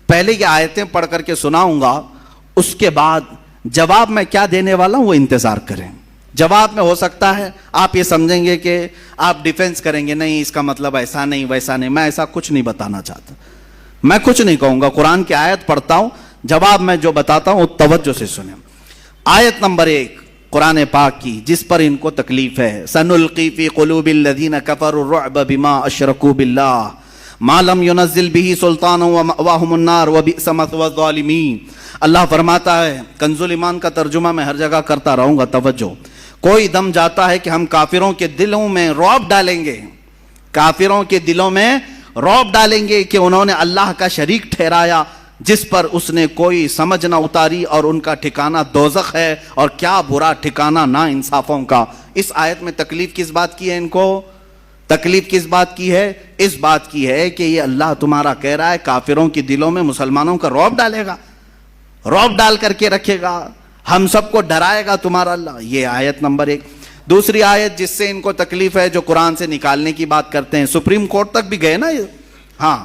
S1: پہلے یہ آیتیں پڑھ کر کے سناؤں گا, اس کے بعد جواب میں کیا دینے والا ہوں وہ انتظار کریں. جواب میں ہو سکتا ہے آپ یہ سمجھیں گے کہ آپ ڈیفینس کریں گے, نہیں اس کا مطلب ایسا نہیں ویسا نہیں. میں ایسا کچھ نہیں بتانا چاہتا, میں کچھ نہیں کہوں گا. قرآن کی آیت پڑھتا ہوں, جواب میں جو بتاتا ہوں توجہ سے سنیں. آیت نمبر 1 قرآن پاک کی, جس پر ان کو تکلیف ہے. سنلقی فی قلوب الذین کفروا الرعب بما اشرکوا باللہ ما لم ينزل به سلطانا ومأواهم النار وبئس مثوى الظالمین. اللہ فرماتا ہے, کنز ایمان کا ترجمہ میں ہر جگہ کرتا رہوں گا, توجہ. کوئی دم جاتا ہے کہ ہم کافروں کے دلوں میں رعب ڈالیں گے, کافروں کے دلوں میں رعب ڈالیں گے کہ انہوں نے اللہ کا شریک ٹھہرایا جس پر اس نے کوئی سمجھ نہ اتاری, اور ان کا ٹھکانہ دوزخ ہے, اور کیا برا ٹھکانہ نا انصافوں کا. اس آیت میں تکلیف کس بات کی ہے ان کو؟ تکلیف کس بات کی ہے؟ اس بات کی ہے کہ یہ اللہ تمہارا کہہ رہا ہے کافروں کے دلوں میں مسلمانوں کا رعب ڈالے گا, رعب ڈال کر کے رکھے گا, ہم سب کو ڈرائے گا تمہارا اللہ. یہ آیت نمبر 1. دوسری آیت جس سے ان کو تکلیف ہے, جو قرآن سے نکالنے کی بات کرتے ہیں, سپریم کورٹ تک بھی گئے نا یہ. ہاں,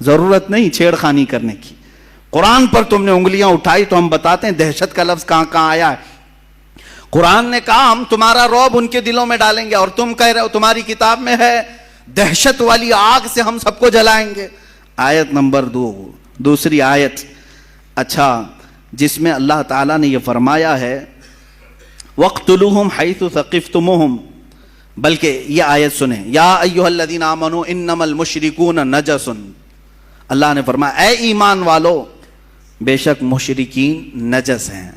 S1: ضرورت نہیں چھیڑخانی کرنے کی. قرآن پر تم نے انگلیاں اٹھائی تو ہم بتاتے ہیں دہشت کا لفظ کہاں کہاں آیا ہے. قرآن نے کہا ہم تمہارا رعب ان کے دلوں میں ڈالیں گے, اور تم کہہ رہے ہو تمہاری کتاب میں ہے دہشت والی آگ سے ہم سب کو جلائیں گے. آیت نمبر 2, دوسری آیت, اچھا, جس میں اللہ تعالیٰ نے یہ فرمایا ہے وَاقْتُلُوهُمْ حَيْثُ ثَقِفْتُمُوهُمْ, بلکہ یہ آیت سنیں, یا ایھا الذین آمنوا انما المشرکون نجس. اللہ نے فرمایا اے ایمان والو بے شک مشرکین نجس ہیں.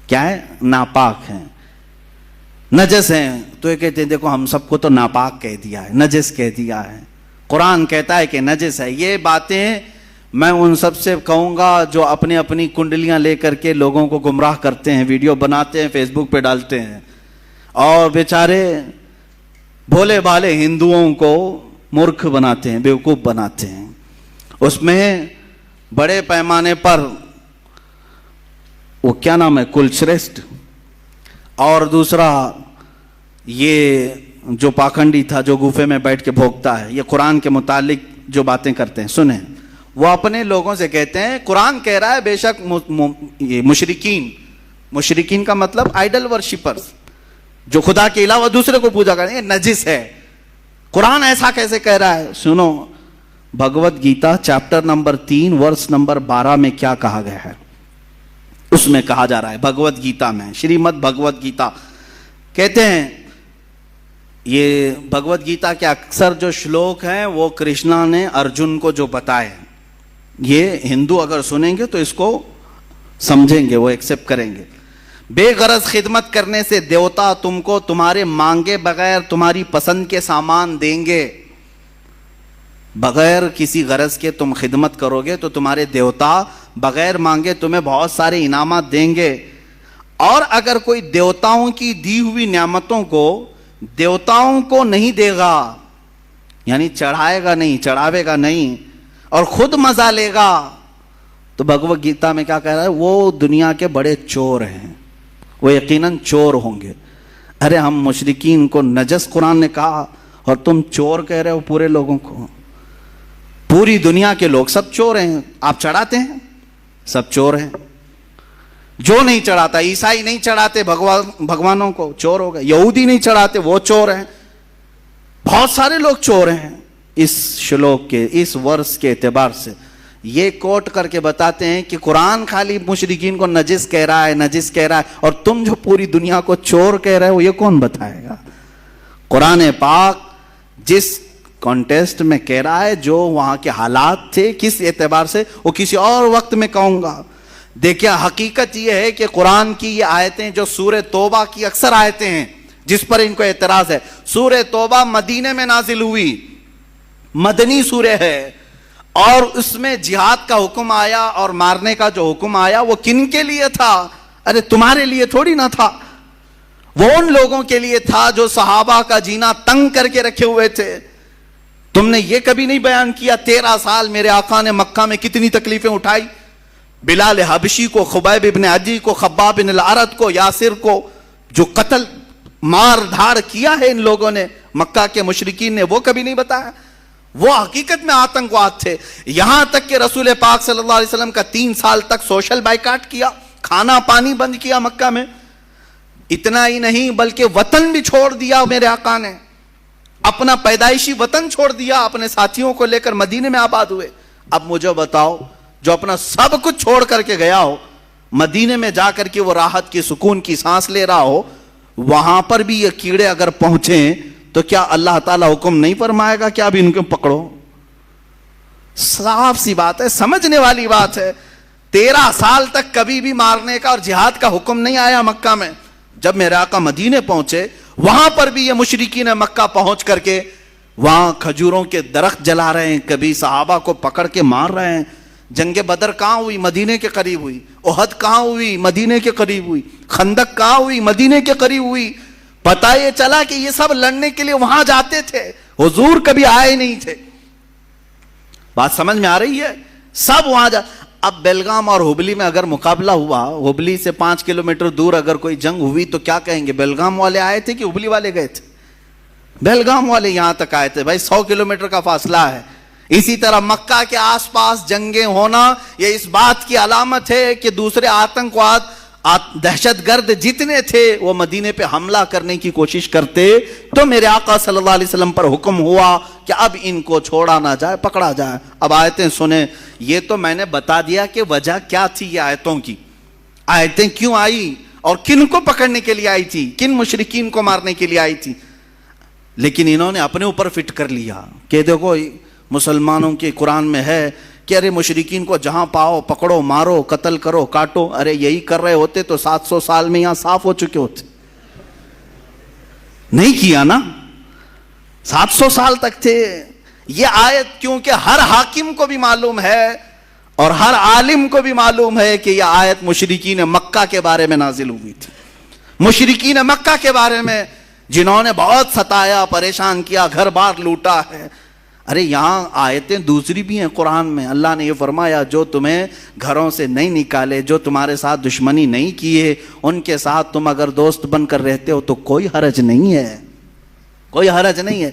S1: کیا ہے؟ ناپاک ہیں, نجس ہیں. تو یہ کہتے ہیں دیکھو ہم سب کو تو ناپاک کہہ دیا ہے, نجس کہہ دیا ہے, قرآن کہتا ہے کہ نجس ہے. یہ باتیں میں ان سب سے کہوں گا جو اپنی اپنی کنڈلیاں لے کر کے لوگوں کو گمراہ کرتے ہیں, ویڈیو بناتے ہیں, فیس بک پہ ڈالتے ہیں, اور بیچارے بھولے بھالے ہندوؤں کو مورکھ بناتے ہیں, بیوقوف بناتے ہیں. اس میں بڑے پیمانے پر وہ کیا نام ہے کلشریشٹھ, اور دوسرا یہ جو پاکھنڈی تھا جو گوفے میں بیٹھ کے بھوکتا ہے, یہ قرآن کے متعلق جو باتیں کرتے ہیں سنیں. وہ اپنے لوگوں سے کہتے ہیں قرآن کہہ رہا ہے بے شک مشرکین, مشرکین کا مطلب آئیڈل ورشپرز, جو خدا کے علاوہ دوسرے کو پوجا کرتے ہیں, نجس ہے. قرآن ایسا کیسے کہہ رہا ہے؟ سنو, Bhagavad Gita chapter number 3 verse number 12 میں کیا کہا گیا ہے. اس میں کہا جا رہا ہے بھگوت گیتا میں, شریمد بھگوت گیتا کہتے ہیں, یہ بھگوت گیتا کے اکثر جو شلوک ہیں وہ کرشنا نے ارجن کو جو بتائے, یہ ہندو اگر سنیں گے تو اس کو سمجھیں گے, وہ ایکسپٹ کریں گے. بے غرض خدمت کرنے سے دیوتا تم کو تمہارے مانگے بغیر تمہاری پسند کے سامان دیں گے. بغیر کسی غرض کے تم خدمت کرو گے تو تمہارے دیوتا بغیر مانگے تمہیں بہت سارے انعامات دیں گے. اور اگر کوئی دیوتاؤں کی دی ہوئی نعمتوں کو دیوتاؤں کو نہیں دے گا, یعنی چڑھائے گا نہیں, چڑھاوے گا نہیں, اور خود مزہ لے گا, تو بھگوت گیتا میں کیا کہہ رہا ہے, وہ دنیا کے بڑے چور ہیں, وہ یقیناً چور ہوں گے. ارے ہم مشرکین کو نجس قرآن نے کہا اور تم چور کہہ رہے ہو پورے لوگوں کو. پوری دنیا کے لوگ سب چور ہیں. آپ چڑھاتے ہیں, سب چور ہیں. جو نہیں چڑھاتا, عیسائی نہیں چڑھاتے بھگوانوں کو, چور ہو گئے. یہودی نہیں چڑھاتے, وہ چور ہیں. بہت سارے لوگ چور ہیں. اس شلوک کے اس ورس کے اعتبار سے یہ کوٹ کر کے بتاتے ہیں کہ قرآن خالی مشرکین کو نجس کہہ رہا ہے, نجس کہہ رہا ہے, اور تم جو پوری دنیا کو چور کہہ رہے ہو یہ کون بتائے گا؟ قرآن پاک جس کانٹیسٹ میں کہہ رہا ہے, جو وہاں کے حالات تھے کس اعتبار سے, وہ کسی اور وقت میں کہوں گا. دیکھیں حقیقت یہ ہے کہ قرآن کی یہ آیتیں جو سورہ توبہ کی اکثر آیتیں ہیں جس پر ان کو اعتراض ہے, سورہ توبہ مدینے میں نازل ہوئی, مدنی سورہ ہے, اور اس میں جہاد کا حکم آیا اور مارنے کا جو حکم آیا وہ کن کے لیے تھا؟ ارے تمہارے لیے تھوڑی نہ تھا, وہ ان لوگوں کے لیے تھا جو صحابہ کا جینا تنگ کر کے رکھے ہوئے تھے. تم نے یہ کبھی نہیں بیان کیا 13 سال میرے آقا نے مکہ میں کتنی تکلیفیں اٹھائی, بلال حبشی کو, خبیب ابن عدی کو, خباب بن الارت کو, یاسر کو, جو قتل مار دھاڑ کیا ہے ان لوگوں نے مکہ کے مشرکین نے, وہ کبھی نہیں بتایا. وہ حقیقت میں آتنکواد تھے. یہاں تک کہ رسول پاک صلی اللہ علیہ وسلم کا 3 سال تک سوشل بائیکاٹ کیا, کھانا پانی بند کیا مکہ میں. اتنا ہی نہیں بلکہ وطن بھی چھوڑ دیا میرے آقا نے, اپنا پیدائشی وطن چھوڑ دیا, اپنے ساتھیوں کو لے کر مدینے میں آباد ہوئے. اب مجھے بتاؤ, جو اپنا سب کچھ چھوڑ کر کے گیا ہو, مدینے میں جا کر کے وہ راحت کی سکون کی سانس لے رہا ہو, وہاں پر بھی یہ کیڑے اگر پہنچیں تو کیا اللہ تعالیٰ حکم نہیں فرمائے گا کہ اب ان کو پکڑو؟ صاف سی بات ہے, سمجھنے والی بات ہے. 13 سال تک کبھی بھی مارنے کا اور جہاد کا حکم نہیں آیا مکہ میں. جب میرے آقا مدینے پہنچے وہاں پر بھی یہ مشرکین مکہ پہنچ کر کے وہاں کھجوروں کے درخت جلا رہے ہیں, کبھی صحابہ کو پکڑ کے مار رہے ہیں. جنگ بدر کہاں ہوئی؟ مدینے کے قریب ہوئی. احد کہاں ہوئی؟ مدینے کے قریب ہوئی. خندق کہاں ہوئی؟ مدینے کے قریب ہوئی. پتہ یہ چلا کہ یہ سب لڑنے کے لیے وہاں جاتے تھے, حضور کبھی آئے نہیں تھے. بات سمجھ میں آ رہی ہے؟ سب وہاں جا. اب بیلگام اور ہبلی میں اگر مقابلہ ہوا, ہبلی سے 5 کلومیٹر دور اگر کوئی جنگ ہوئی تو کیا کہیں گے؟ بیلگام والے آئے تھے کہ ہبلی والے گئے تھے؟ بیلگام والے یہاں تک آئے تھے. بھائی 100 کلومیٹر کا فاصلہ ہے, اسی طرح مکہ کے آس پاس جنگیں ہونا یہ اس بات کی علامت ہے کہ دوسرے آتنکواد دہشت گرد جتنے تھے وہ مدینے پہ حملہ کرنے کی کوشش کرتے، تو میرے آقا صلی اللہ علیہ وسلم پر حکم ہوا کہ اب ان کو چھوڑا نہ جائے، پکڑا جائے۔ اب آیتیں سنیں، یہ تو میں نے بتا دیا کہ وجہ کیا تھی یہ آیتوں کی، آیتیں کیوں آئی اور کن کو پکڑنے کے لیے آئی تھی، کن مشرکین کو مارنے کے لیے آئی تھی، لیکن انہوں نے اپنے اوپر فٹ کر لیا کہ دیکھو مسلمانوں کے قرآن میں ہے کہ ارے مشرکین کو جہاں پاؤ پکڑو، مارو، قتل کرو، کاٹو۔ ارے یہی کر رہے ہوتے تو 700 سال میں یہاں صاف ہو چکے ہوتے، نہیں کیا نا، 700 سال تک تھے۔ یہ آیت کیونکہ ہر حاکم کو بھی معلوم ہے اور ہر عالم کو بھی معلوم ہے کہ یہ آیت مشرکین مکہ کے بارے میں نازل ہوئی تھی، مشرکین مکہ کے بارے میں جنہوں نے بہت ستایا، پریشان کیا، گھر بار لوٹا ہے۔ ارے یہاں آیتیں دوسری بھی ہیں قرآن میں، اللہ نے یہ فرمایا جو تمہیں گھروں سے نہیں نکالے، جو تمہارے ساتھ دشمنی نہیں کیے، ان کے ساتھ تم اگر دوست بن کر رہتے ہو تو کوئی حرج نہیں ہے، کوئی حرج نہیں ہے۔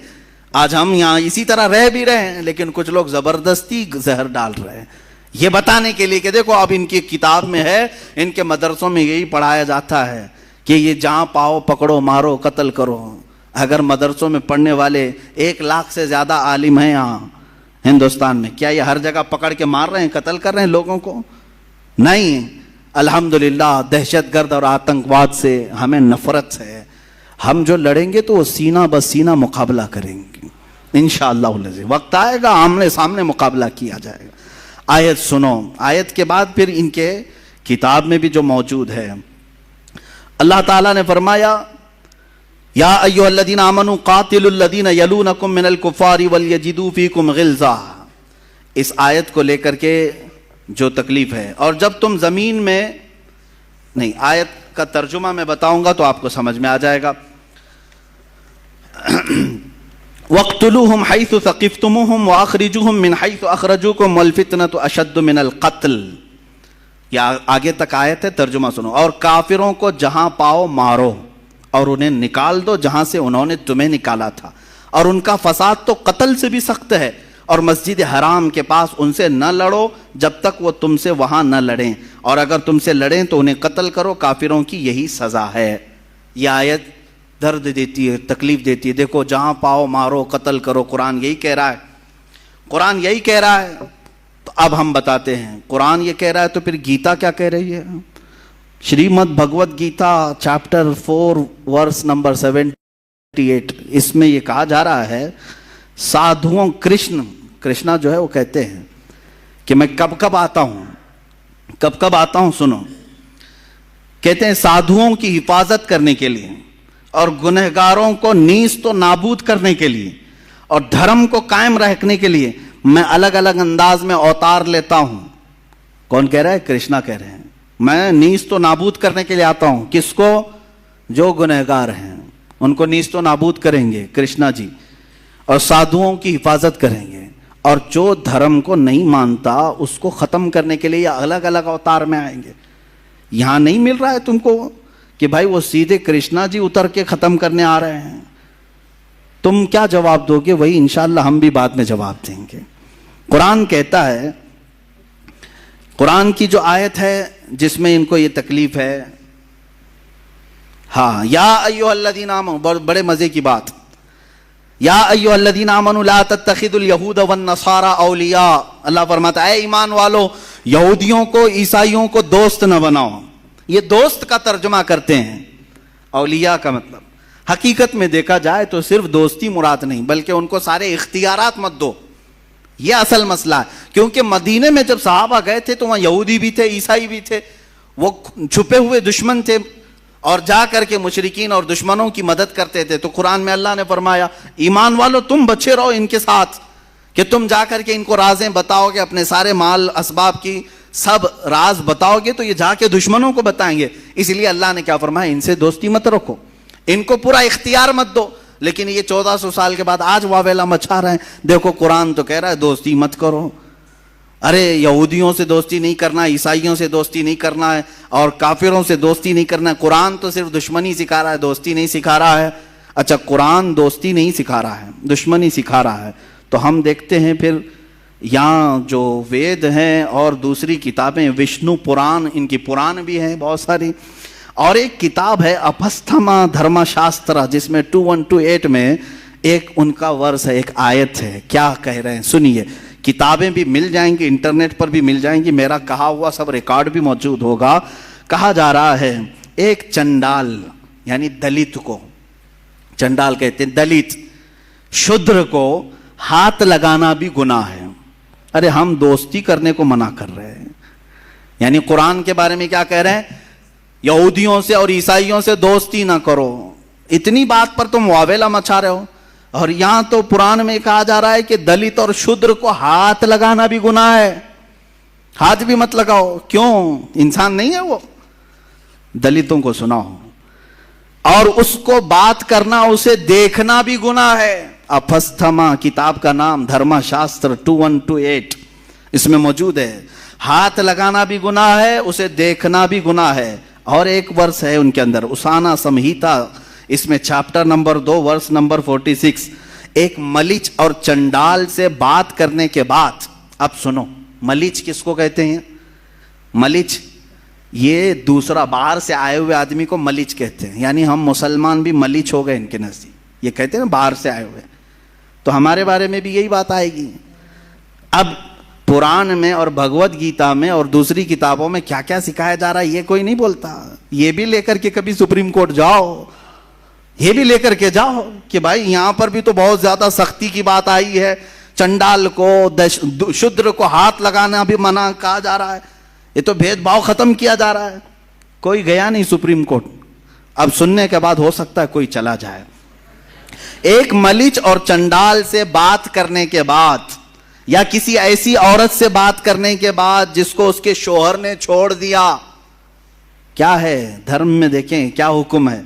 S1: آج ہم یہاں اسی طرح رہ بھی رہے ہیں، لیکن کچھ لوگ زبردستی زہر ڈال رہے ہیں یہ بتانے کے لیے کہ دیکھو اب ان کی کتاب میں ہے، ان کے مدرسوں میں یہی پڑھایا جاتا ہے کہ یہ جہاں پاؤ پکڑو، مارو، قتل کرو۔ اگر مدرسوں میں پڑھنے والے 1 لاکھ سے زیادہ عالم ہیں یہاں ہندوستان میں، کیا یہ ہر جگہ پکڑ کے مار رہے ہیں، قتل کر رہے ہیں لوگوں کو؟ نہیں، الحمدللہ دہشت گرد اور آتنکواد سے ہمیں نفرت ہے۔ ہم جو لڑیں گے تو وہ سینہ بسینہ مقابلہ کریں گے انشاءاللہ العزیز، وقت آئے گا آمنے سامنے مقابلہ کیا جائے گا۔ آیت سنو، آیت کے بعد پھر ان کے کتاب میں بھی جو موجود ہے، اللہ تعالیٰ نے فرمایا یا ایھا الذین آمنوا قاتلوا الذین یلونکم من الکفار ولیجدوا فیکم غلظہ۔ اس آیت کو لے کر کے جو تکلیف ہے، اور جب تم زمین میں نہیں، آیت کا ترجمہ میں بتاؤں گا تو آپ کو سمجھ میں آ جائے گا۔ وَاقْتُلُوهُمْ حَيْثُ ثَقِفْتُمُوهُمْ وَأَخْرِجُوهُمْ مِنْ حَيْثُ أَخْرَجُوكُمْ وَالْفِتْنَةُ أَشَدُّ مِنَ الْقَتْلِ۔ یہ آگے تک آیت ہے، ترجمہ سنو۔ اور کافروں کو جہاں پاؤ مارو اور انہیں نکال دو جہاں سے انہوں نے تمہیں نکالا تھا، اور ان کا فساد تو قتل سے بھی سخت ہے، اور مسجد حرام کے پاس ان سے نہ لڑو جب تک وہ تم سے وہاں نہ لڑیں، اور اگر تم سے لڑیں تو انہیں قتل کرو، کافروں کی یہی سزا ہے۔ یہ آیت درد دیتی ہے، تکلیف دیتی ہے۔ دیکھو جہاں پاؤ مارو، قتل کرو، قرآن یہی کہہ رہا ہے، قرآن یہی کہہ رہا ہے۔ تو اب ہم بتاتے ہیں قرآن یہ کہہ رہا ہے تو پھر گیتا کیا کہہ رہی ہے؟ Shrimad Bhagavad Gita chapter 4 verse number 78، اس میں یہ کہا جا رہا ہے سادھوؤں، کرشنا جو ہے وہ کہتے ہیں کہ میں کب کب آتا ہوں سنو، کہتے ہیں سادھوؤں کی حفاظت کرنے کے لیے اور گنہگاروں کو نیست و نابود کرنے کے لیے اور دھرم کو قائم رکھنے کے لیے میں الگ الگ انداز میں اوتار لیتا ہوں۔ کون کہہ رہا ہے؟ کرشنا کہہ رہے ہیں، میں نیست و نابود کرنے کے لیے آتا ہوں۔ کس کو؟ جو گنہگار ہیں ان کو نیست و نابود کریں گے کرشنا جی، اور سادھوؤں کی حفاظت کریں گے، اور جو دھرم کو نہیں مانتا اس کو ختم کرنے کے لیے الگ الگ اوتار میں آئیں گے۔ یہاں نہیں مل رہا ہے تم کو کہ بھائی وہ سیدھے کرشنا جی اتر کے ختم کرنے آ رہے ہیں، تم کیا جواب دو گے؟ وہی انشاءاللہ ہم بھی بعد میں جواب دیں گے۔ قرآن کہتا ہے، قرآن کی جو آیت ہے جس میں ان کو یہ تکلیف ہے، ہاں، یا ایھا الذین آمنوا، بڑے مزے کی بات، یا ایھا الذین آمنوا لا تتخذوا اليہود والنصارى اولیاء۔ اللہ فرماتا ہے اے ایمان والو، یہودیوں کو، عیسائیوں کو دوست نہ بناؤ۔ یہ دوست کا ترجمہ کرتے ہیں، اولیاء کا مطلب حقیقت میں دیکھا جائے تو صرف دوستی مراد نہیں، بلکہ ان کو سارے اختیارات مت دو، یہ اصل مسئلہ ہے۔ کیونکہ مدینے میں جب صحابہ گئے تھے تو وہاں یہودی بھی تھے، عیسائی بھی تھے، وہ چھپے ہوئے دشمن تھے اور جا کر کے مشرکین اور دشمنوں کی مدد کرتے تھے۔ تو قرآن میں اللہ نے فرمایا ایمان والو تم بچے رہو ان کے ساتھ، کہ تم جا کر کے ان کو رازیں بتاؤ گے، اپنے سارے مال اسباب کی سب راز بتاؤ گے تو یہ جا کے دشمنوں کو بتائیں گے۔ اس لیے اللہ نے کیا فرمایا؟ ان سے دوستی مت رکھو، ان کو پورا اختیار مت دو۔ لیکن یہ 1400 سال کے بعد آج واویلا مچا رہے ہیں۔ دیکھو قرآن تو کہہ رہا ہے دوستی مت کرو، ارے یہودیوں سے دوستی نہیں کرنا، عیسائیوں سے دوستی نہیں کرنا ہے، اور کافروں سے دوستی نہیں کرنا ہے۔ قرآن تو صرف دشمنی سکھا رہا ہے، دوستی نہیں سکھا رہا ہے۔ اچھا، قرآن دوستی نہیں سکھا رہا ہے، دشمنی سکھا رہا ہے، تو ہم دیکھتے ہیں پھر یہاں جو وید ہیں اور دوسری کتابیں وشنو پران، ان کی پران بھی ہیں بہت ساری، اور ایک کتاب ہے اپستھما دھرما شاسترا جس میں 2128 میں ایک ان کا ورس ہے، ایک آیت ہے. کیا کہہ رہے ہیں سنیے. کتابیں بھی مل جائیں گی، انٹرنیٹ پر بھی مل جائیں گی، میرا کہا ہوا سب ریکارڈ بھی موجود ہوگا. کہا جا رہا ہے ایک چنڈال یعنی دلت کو، چنڈال کہتے ہیں دلت، شودر کو ہاتھ لگانا بھی گناہ ہے. ارے ہم دوستی کرنے کو منع کر رہے ہیں. یعنی قرآن کے بارے میں کیا کہہ رہے ہیں؟ یہودیوں سے اور عیسائیوں سے دوستی نہ کرو. اتنی بات پر تم واویلا مچا رہے ہو. اور یہاں تو قرآن میں کہا جا رہا ہے کہ دلت اور شودر کو ہاتھ لگانا بھی گناہ ہے. ہاتھ بھی مت لگاؤ. کیوں؟ انسان نہیں ہے وہ؟ دلتوں کو سناؤ. اور اس کو بات کرنا، اسے دیکھنا بھی گناہ ہے. اپستھما کتاب کا نام، دھرما شاستر 2128 اس میں موجود ہے. ہاتھ لگانا بھی گناہ ہے، اسے دیکھنا بھی گناہ ہے. اور ایک ورس ہے ان کے اندر، اسانا سمہیتا، اس میں چیپٹر نمبر 2 ورس نمبر 46، ایک ملیچ اور چنڈال سے بات کرنے کے بعد. اب سنو، ملیچ کس کو کہتے ہیں؟ ملیچ یہ دوسرا باہر سے آئے ہوئے آدمی کو ملیچ کہتے ہیں. یعنی ہم مسلمان بھی ملیچ ہو گئے ان کے نزدیک. یہ کہتے ہیں باہر سے آئے ہوئے، تو ہمارے بارے میں بھی یہی بات آئے گی. اب پران میں اور بھگوت گیتا میں اور دوسری کتابوں میں کیا کیا سکھایا جا رہا ہے یہ کوئی نہیں بولتا. یہ بھی لے کر کے کبھی سپریم کورٹ جاؤ، یہ بھی لے کر کے جاؤ کہ بھائی یہاں پر بھی تو بہت زیادہ سختی کی بات آئی ہے. چنڈال کو، شودر کو ہاتھ لگانا بھی منع کہا جا رہا ہے. یہ تو بھید بھاؤ ختم کیا جا رہا ہے. کوئی گیا نہیں سپریم کورٹ. اب سننے کے بعد ہو سکتا ہے کوئی چلا جائے. ایک ملیچ اور چنڈال سے بات کرنے کے بعد، یا کسی ایسی عورت سے بات کرنے کے بعد جس کو اس کے شوہر نے چھوڑ دیا، کیا ہے دھرم میں؟ دیکھیں کیا حکم ہے.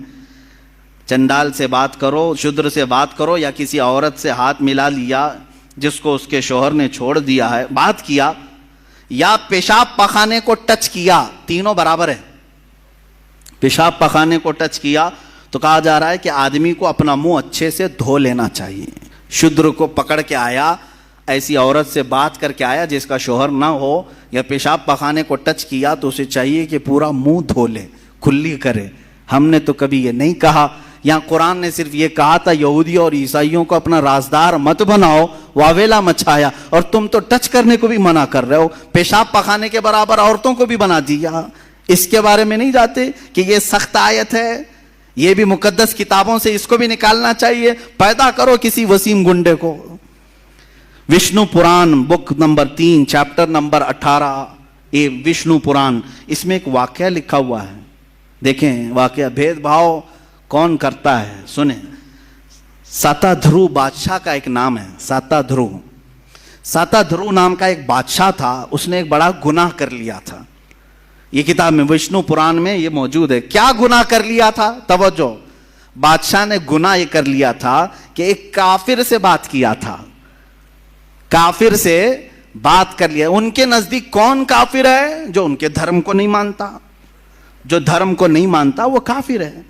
S1: چنڈال سے بات کرو، شودر سے بات کرو، یا کسی عورت سے ہاتھ ملا لیا جس کو اس کے شوہر نے چھوڑ دیا ہے، بات کیا، یا پیشاب پخانے کو ٹچ کیا، تینوں برابر ہے. پیشاب پخانے کو ٹچ کیا تو کہا جا رہا ہے کہ آدمی کو اپنا منہ اچھے سے دھو لینا چاہیے. شودر کو پکڑ کے آیا، ایسی عورت سے بات کر کے آیا جس کا شوہر نہ ہو، یا پیشاب پخانے کو ٹچ کیا تو اسے چاہیے کہ پورا منہ دھو لے، کھلی کرے. ہم نے تو کبھی یہ نہیں کہا. یہاں قرآن نے صرف یہ کہا تھا یہودیوں اور عیسائیوں کو اپنا رازدار مت بناؤ، واویلا مچایا. اور تم تو ٹچ کرنے کو بھی منع کر رہے ہو، پیشاب پخانے کے برابر عورتوں کو بھی بنا دیا. اس کے بارے میں نہیں جاتے کہ یہ سخت آیت ہے؟ یہ بھی مقدس کتابوں سے اس کو بھی نکالنا چاہیے. پیدا کرو کسی وسیم گنڈے کو. وشنو پران بک نمبر 3 چیپٹر نمبر 18، یہ وشنو پران، اس میں ایک واقعہ لکھا ہوا ہے. دیکھیں واقعہ، بھید بھاؤ کون کرتا ہے سنیں. ساتا دھرو بادشاہ کا ایک نام ہے، ساتا دھرو. ساتا دھرو نام کا ایک بادشاہ تھا، اس نے ایک بڑا گناہ کر لیا تھا. یہ کتاب میں وشنو پران میں یہ موجود ہے. کیا گناہ کر لیا تھا؟ توجہ، بادشاہ نے گناہ یہ کر لیا تھا کہ ایک کافر سے بات کیا تھا. کافر سے بات کر لیا. ان کے نزدیک کون کافر ہے؟ جو ان کے دھرم کو نہیں مانتا. جو دھرم کو نہیں مانتا وہ کافر ہے.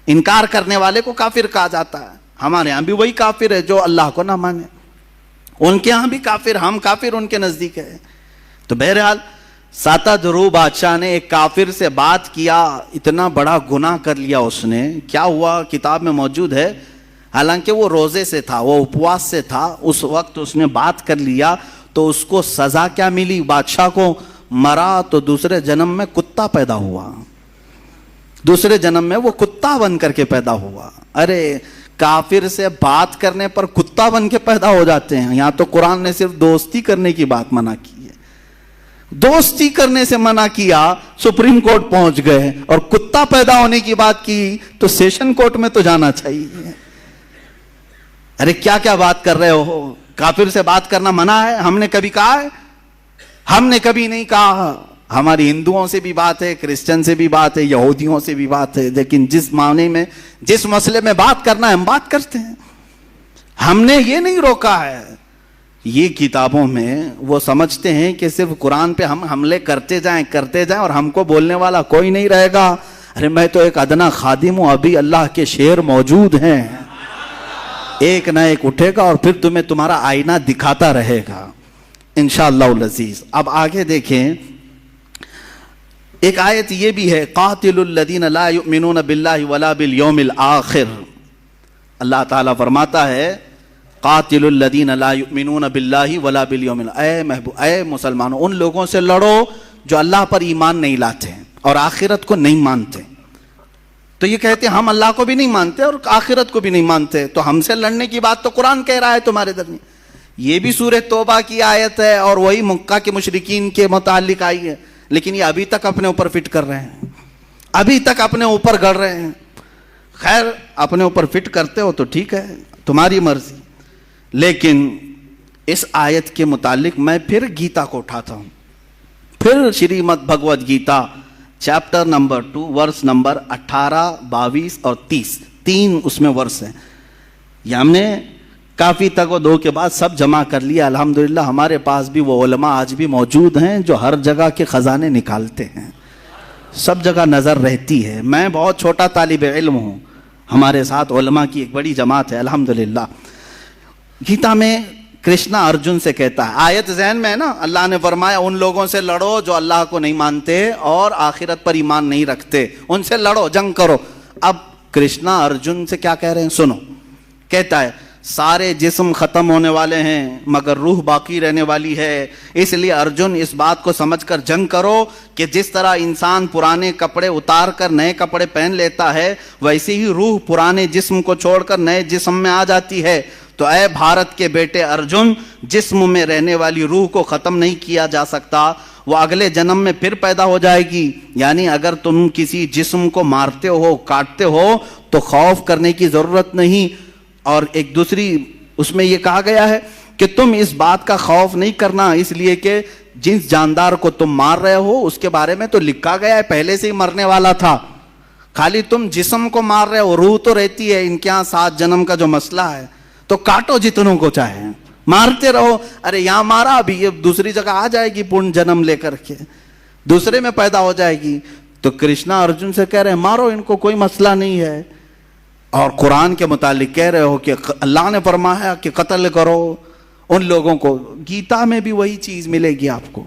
S1: انکار کرنے والے کو کافر کہا جاتا ہے. ہمارے ہاں بھی وہی کافر ہے جو اللہ کو نہ مانے. ان کے ہاں بھی کافر، ہم کافر ان کے نزدیک ہے. تو بہرحال ساتا دھرو بادشاہ نے ایک کافر سے بات کیا، اتنا بڑا گناہ کر لیا اس نے. کیا ہوا کتاب میں موجود ہے. حالانکہ وہ روزے سے تھا، وہ اپواس سے تھا، اس وقت اس نے بات کر لیا تو اس کو سزا کیا ملی؟ بادشاہ کو مرا تو دوسرے جنم میں کتا پیدا ہوا. دوسرے جنم میں وہ کتا بن کر کے پیدا ہوا. ارے کافر سے بات کرنے پر کتا بن کے پیدا ہو جاتے ہیں. یہاں تو قرآن نے صرف دوستی کرنے کی بات منع کی ہے. دوستی کرنے سے منع کیا، سپریم کورٹ پہنچ گئے. اور کتا پیدا ہونے کی بات کی تو سیشن کورٹ میں تو جانا چاہیے. ارے کیا کیا بات کر رہے ہو؟ کافر سے بات کرنا منع ہے؟ ہم نے کبھی کہا ہے؟ ہم نے کبھی نہیں کہا. ہماری ہندوؤں سے بھی بات ہے، کرسچن سے بھی بات ہے، یہودیوں سے بھی بات ہے. لیکن جس معنی میں، جس مسئلے میں بات کرنا ہے ہم بات کرتے ہیں. ہم نے یہ نہیں روکا ہے. یہ کتابوں میں وہ سمجھتے ہیں کہ صرف قرآن پہ ہم حملے کرتے جائیں اور ہم کو بولنے والا کوئی نہیں رہے گا. ارے میں تو ایک ادنا خادم ہوں، ابھی اللہ کے شعر موجود ہیں. ایک نہ ایک اٹھے گا اور پھر تمہیں تمہارا آئینہ دکھاتا رہے گا. انشاءاللہ العزیز۔ اب آگے دیکھیں، ایک آیت یہ بھی ہے، قاتل الذین لا یؤمنون باللہ ولا بالیوم الآخر۔ اللہ تعالیٰ فرماتا ہے قاتل الذین لا یؤمنون باللہ ولا بالیوم الآخر، اے مسلمانوں ان لوگوں سے لڑو جو اللہ پر ایمان نہیں لاتے ہیں اور آخرت کو نہیں مانتے۔ تو یہ کہتے ہیں ہم اللہ کو بھی نہیں مانتے اور آخرت کو بھی نہیں مانتے، تو ہم سے لڑنے کی بات تو قرآن کہہ رہا ہے تمہارے درمیان۔ یہ بھی سورہ توبہ کی آیت ہے اور وہی مکہ کے مشرکین کے متعلق آئی ہے، لیکن یہ ابھی تک اپنے اوپر فٹ کر رہے ہیں، ابھی تک اپنے اوپر گڑ رہے ہیں۔ خیر اپنے اوپر فٹ کرتے ہو تو ٹھیک ہے، تمہاری مرضی، لیکن اس آیت کے متعلق میں پھر گیتا کو اٹھاتا ہوں، پھر Shrimad Bhagavad Gita chapter number 2 verse number 18، 22 اور 30، 3 اس میں ورس ہیں۔ یہ ہم نے کافی تگ و دو کے بعد سب جمع کر لیا، الحمدللہ ہمارے پاس بھی وہ علماء آج بھی موجود ہیں جو ہر جگہ کے خزانے نکالتے ہیں، سب جگہ نظر رہتی ہے۔ میں بہت چھوٹا طالب علم ہوں، ہمارے ساتھ علماء کی ایک بڑی جماعت ہے الحمدللہ۔ گیتا میں کرشنا ارجن سے کہتا ہے، آیت ذہن میں ہے نا، اللہ نے فرمایا ان لوگوں سے لڑو جو اللہ کو نہیں مانتے اور آخرت پر ایمان نہیں رکھتے، ان سے لڑو، جنگ کرو۔ اب کرشنا ارجن سے کیا کہہ رہے ہیں سنو، کہتا ہے سارے جسم ختم ہونے والے ہیں مگر روح باقی رہنے والی ہے، اس لیے ارجن اس بات کو سمجھ کر جنگ کرو کہ جس طرح انسان پرانے کپڑے اتار کر نئے کپڑے پہن لیتا ہے، ویسے ہی روح پرانے جسم کو چھوڑ کر نئے جسم میں آ جاتی ہے۔ تو اے بھارت کے بیٹے ارجن، جسم میں رہنے والی روح کو ختم نہیں کیا جا سکتا، وہ اگلے جنم میں پھر پیدا ہو جائے گی۔ یعنی اگر تم کسی جسم کو مارتے ہو، کاٹتے ہو تو خوف کرنے کی ضرورت نہیں۔ اور ایک دوسری اس میں یہ کہا گیا ہے کہ تم اس بات کا خوف نہیں کرنا، اس لیے کہ جس جاندار کو تم مار رہے ہو اس کے بارے میں تو لکھا گیا ہے پہلے سے ہی مرنے والا تھا، خالی تم جسم کو مار رہے ہو، روح تو رہتی ہے۔ ان کے یہاں 7 جنم کا جو مسئلہ ہے، تو کاٹو جتنوں کو چاہے، مارتے رہو، ارے یہاں مارا ابھی یہ دوسری جگہ آ جائے گی، پورن جنم لے کر کے دوسرے میں پیدا ہو جائے گی۔ تو کرشنا ارجن سے کہہ رہے ہیں مارو ان کو، کوئی مسئلہ نہیں ہے۔ اور قرآن کے متعلق کہہ رہے ہو کہ اللہ نے فرمایا کہ قتل کرو ان لوگوں کو، گیتا میں بھی وہی چیز ملے گی آپ کو،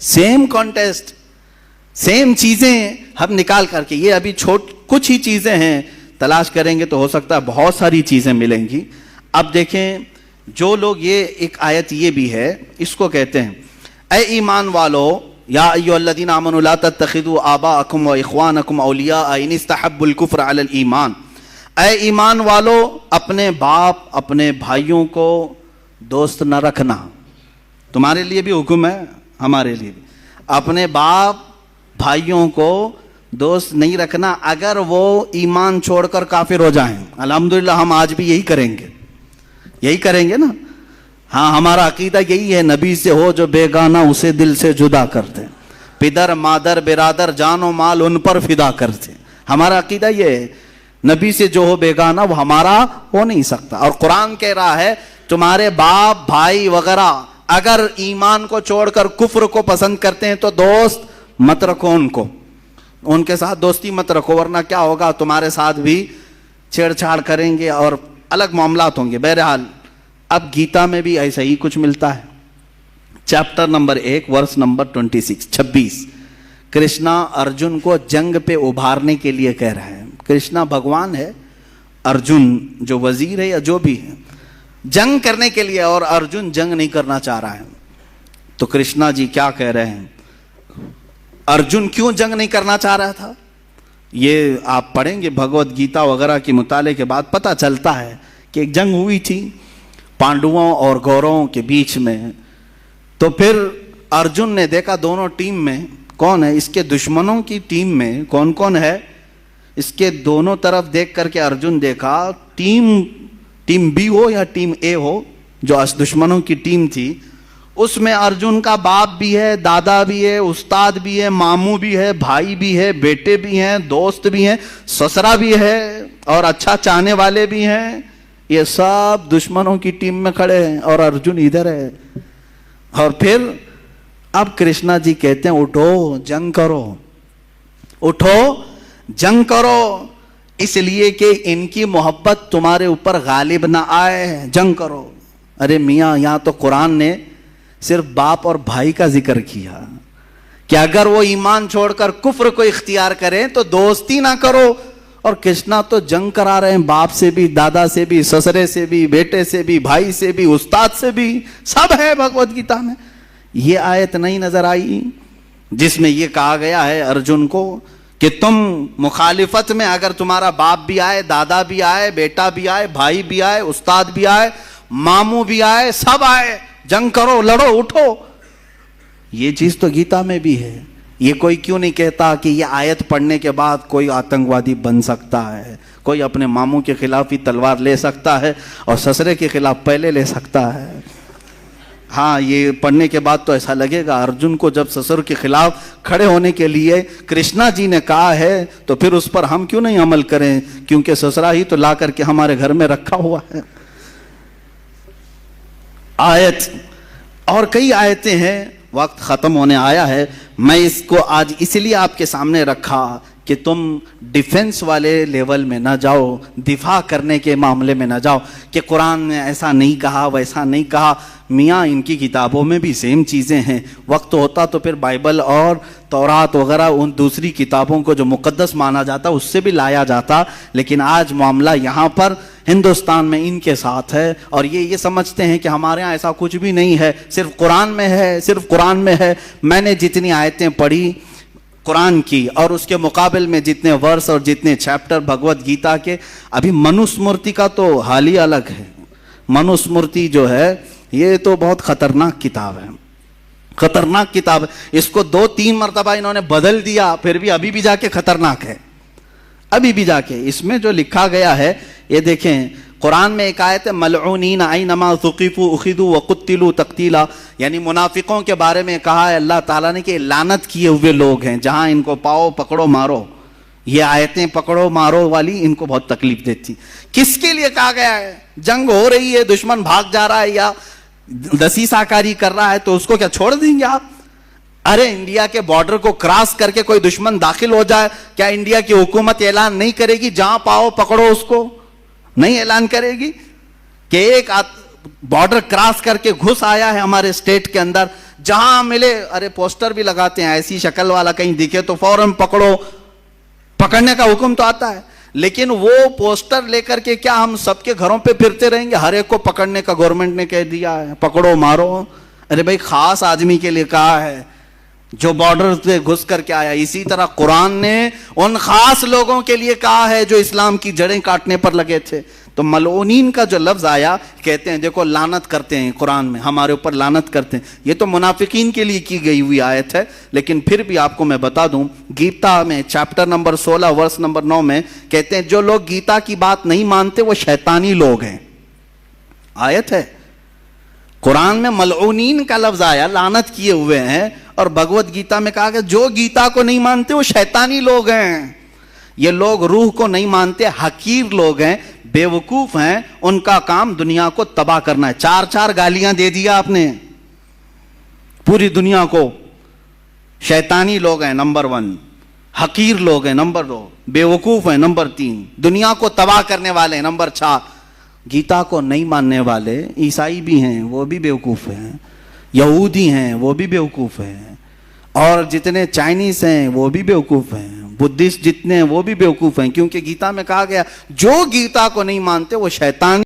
S1: سیم کانٹیسٹ، سیم چیزیں ہم نکال کر کے، یہ ابھی کچھ ہی چیزیں ہیں، تلاش کریں گے تو ہو سکتا ہے بہت ساری چیزیں ملیں گی۔ اب دیکھیں جو لوگ، یہ ایک آیت یہ بھی ہے، اس کو کہتے ہیں اے ایمان والو، یا ایھا الذین آمنوا لا تتخذوا آباءکم واخوانکم اولیاء ان استحبوا الکفر علی الایمان، اے ایمان والو اپنے باپ اپنے بھائیوں کو دوست نہ رکھنا۔ تمہارے لیے بھی حکم ہے، ہمارے لیے بھی، اپنے باپ بھائیوں کو دوست نہیں رکھنا اگر وہ ایمان چھوڑ کر کافر ہو جائیں۔ الحمدللہ ہم آج بھی یہی کریں گے، یہی کریں گے نا۔ ہاں ہمارا عقیدہ یہی ہے، نبی سے ہو جو بیگانہ اسے دل سے جدا کرتے، پدر مادر برادر جان و مال ان پر فدا کرتے، ہمارا عقیدہ یہ ہے، نبی سے جو ہو بیگانہ وہ ہمارا ہو نہیں سکتا۔ اور قرآن کہہ رہا ہے تمہارے باپ بھائی وغیرہ اگر ایمان کو چھوڑ کر کفر کو پسند کرتے ہیں تو دوست مت رکھو ان کو، ان کے ساتھ دوستی مت رکھو، ورنہ کیا ہوگا تمہارے ساتھ بھی چھیڑ چھاڑ کریں گے اور الگ معاملات ہوں گے۔ بہرحال اب گیتا میں بھی ایسا ہی کچھ ملتا ہے، chapter number 1 verse number 26 Krishna Arjun کو جنگ پہ ابھارنے کے لیے کہہ رہا ہے۔ کرشنا بھگوان ہے، ارجن جو وزیر ہے یا جو بھی ہے، جنگ کرنے کے لیے، اور ارجن جنگ نہیں کرنا چاہ رہا ہے۔ تو کرشنا جی کیا کہہ رہے ہیں، ارجن کیوں جنگ نہیں کرنا چاہ رہا تھا؟ یہ آپ پڑھیں گے بھگوت گیتا وغیرہ کے مطالعے کے بعد پتہ چلتا ہے کہ ایک جنگ ہوئی تھی پانڈووں اور گوروں کے بیچ میں۔ تو پھر ارجن نے دیکھا دونوں ٹیم میں کون ہے، اس کے دشمنوں کی ٹیم میں کون کون ہے، اس کے دونوں طرف دیکھ کر کے ارجن دیکھا ٹیم بی ہو یا ٹیم اے ہو، جو دشمنوں کی ٹیم تھی اس میں ارجن کا باپ بھی ہے، دادا بھی ہے، استاد بھی ہے، ماموں بھی ہے، بھائی بھی ہے، بیٹے بھی ہیں، دوست بھی ہیں، سسرا بھی ہے اور اچھا چاہنے والے بھی ہیں، یہ سب دشمنوں کی ٹیم میں کھڑے ہیں اور ارجن ادھر ہے۔ اور پھر اب کرشنا جی کہتے ہیں اٹھو جنگ کرو، اٹھو جنگ کرو، اس لیے کہ ان کی محبت تمہارے اوپر غالب نہ آئے، جنگ کرو۔ ارے میاں یہاں تو قرآن نے صرف باپ اور بھائی کا ذکر کیا کہ اگر وہ ایمان چھوڑ کر کفر کو اختیار کریں تو دوستی نہ کرو. اور کرشنا تو جنگ کرا رہے ہیں باپ سے بھی, دادا سے بھی, سسرے سے بھی, بیٹے سے بھی, بھائی سے بھی, استاد سے بھی, سب ہے بھگوت گیتا میں. یہ آیت نہیں نظر آئی جس میں یہ کہا گیا ہے ارجن کو کہ تم مخالفت میں اگر تمہارا باپ بھی آئے, دادا بھی آئے, بیٹا بھی آئے, بھائی بھی آئے, استاد بھی آئے, ماموں بھی آئے, سب آئے, جنگ کرو, لڑو, اٹھو. یہ چیز تو گیتا میں بھی ہے. یہ کوئی کیوں نہیں کہتا کہ یہ آیت پڑھنے کے بعد کوئی آتنکوادی بن سکتا ہے, کوئی اپنے ماموں کے خلاف ہی تلوار لے سکتا ہے اور سسرے کے خلاف پہلے لے سکتا ہے. ہاں, یہ پڑھنے کے بعد تو ایسا لگے گا ارجن کو جب سسر کے خلاف کھڑے ہونے کے لیے کرشنا جی نے کہا ہے تو پھر اس پر ہم کیوں نہیں عمل کریں, کیونکہ سسرا ہی تو لا کر کے ہمارے گھر میں رکھا ہوا ہے. آیت اور کئی آیتیں ہیں, وقت ختم ہونے آیا ہے. میں اس کو آج اس لیے آپ کے سامنے رکھا کہ تم ڈیفنس والے لیول میں نہ جاؤ, دفاع کرنے کے معاملے میں نہ جاؤ کہ قرآن نے ایسا نہیں کہا, ویسا نہیں کہا. میاں ان کی کتابوں میں بھی سیم چیزیں ہیں. وقت ہوتا تو پھر بائبل اور تورات وغیرہ ان دوسری کتابوں کو جو مقدس مانا جاتا اس سے بھی لایا جاتا, لیکن آج معاملہ یہاں پر ہندوستان میں ان کے ساتھ ہے اور یہ سمجھتے ہیں کہ ہمارے ہاں ایسا کچھ بھی نہیں ہے, صرف قرآن میں ہے, صرف قرآن میں ہے. میں نے جتنی آیتیں پڑھی قرآن کی اور اس کے مقابل میں جتنے ورس اور جتنے چیپٹر بھگوت گیتا کے, ابھی منوسمرتی کا تو حال ہی الگ ہے. منوسمرتی جو ہے یہ تو بہت خطرناک کتاب ہے, خطرناک کتاب ہے. اس کو 2-3 مرتبہ انہوں نے بدل دیا, پھر بھی ابھی بھی جا کے خطرناک ہے, ابھی بھی جا کے. اس میں جو لکھا گیا ہے یہ دیکھیں, قرآن میں ایک آیت ہے ملعونین اینما ثقفوا اخذوا وقتلوا تقتیلا, یعنی منافقوں کے بارے میں کہا ہے اللہ تعالیٰ نے کہ لعنت کیے ہوئے لوگ ہیں, جہاں ان کو پاؤ پکڑو مارو. یہ آیتیں پکڑو مارو والی ان کو بہت تکلیف دیتی. کس کے لیے کہا گیا ہے؟ جنگ ہو رہی ہے, دشمن بھاگ جا رہا ہے یا دسیسہ کاری کر رہا ہے تو اس کو کیا چھوڑ دیں گے آپ؟ ارے انڈیا کے بارڈر کو کراس کر کے کوئی دشمن داخل ہو جائے, کیا انڈیا کی حکومت اعلان نہیں کرے گی جہاں پاؤ پکڑو اس کو؟ نہیں اعلان کرے گی کہ ایک بارڈر کراس کر کے گھس آیا ہے ہمارے اسٹیٹ کے اندر, جہاں ملے ارے پوسٹر بھی لگاتے ہیں, ایسی شکل والا کہیں دکھے تو فوراً پکڑو, پکڑنے کا حکم تو آتا ہے. لیکن وہ پوسٹر لے کر کے کیا ہم سب کے گھروں پہ پھرتے رہیں گے؟ ہر ایک کو پکڑنے کا گورنمنٹ نے کہہ دیا ہے, پکڑو مارو. ارے بھائی خاص آدمی کے لیے کہا ہے جو بارڈر سے گھس کر کے آیا. اسی طرح قرآن نے ان خاص لوگوں کے لیے کہا ہے جو اسلام کی جڑیں کاٹنے پر لگے تھے. تو ملعونین کا جو لفظ آیا, کہتے ہیں دیکھو لعنت کرتے ہیں قرآن میں, ہمارے اوپر لعنت کرتے ہیں. یہ تو منافقین کے لیے کی گئی ہوئی آیت ہے, لیکن پھر بھی آپ کو میں بتا دوں گیتا میں چیپٹر نمبر 16 ورس نمبر 9 میں کہتے ہیں جو لوگ گیتا کی بات نہیں مانتے وہ شیطانی لوگ ہیں. آیت ہے قرآن میں ملعونین کا لفظ آیا, لعنت کیے ہوئے ہیں, اور بھگوت گیتا میں کہا کہ جو گیتا کو نہیں مانتے وہ شیطانی لوگ ہیں. یہ لوگ روح کو نہیں مانتے, حقیر لوگ ہیں, بیوقوف ہیں, ان کا کام دنیا کو تباہ کرنا ہے. 4 گالیاں دے دیا آپ نے پوری دنیا کو. شیطانی لوگ ہیں نمبر 1, حقیر لوگ ہیں نمبر 2, بیوقوف ہیں نمبر 3, دنیا کو تباہ کرنے والے ہیں نمبر 4. گیتا کو نہیں ماننے والے عیسائی بھی ہیں, وہ بھی بیوقوف ہیں, یہودی ہیں وہ بھی بیوقوف ہیں, اور جتنے چائنیز ہیں وہ بھی بیوقوف ہیں, بدھسٹ جتنے ہیں وہ بھی بیوقوف ہیں, کیونکہ گیتا میں کہا گیا جو گیتا کو نہیں مانتے وہ شیطان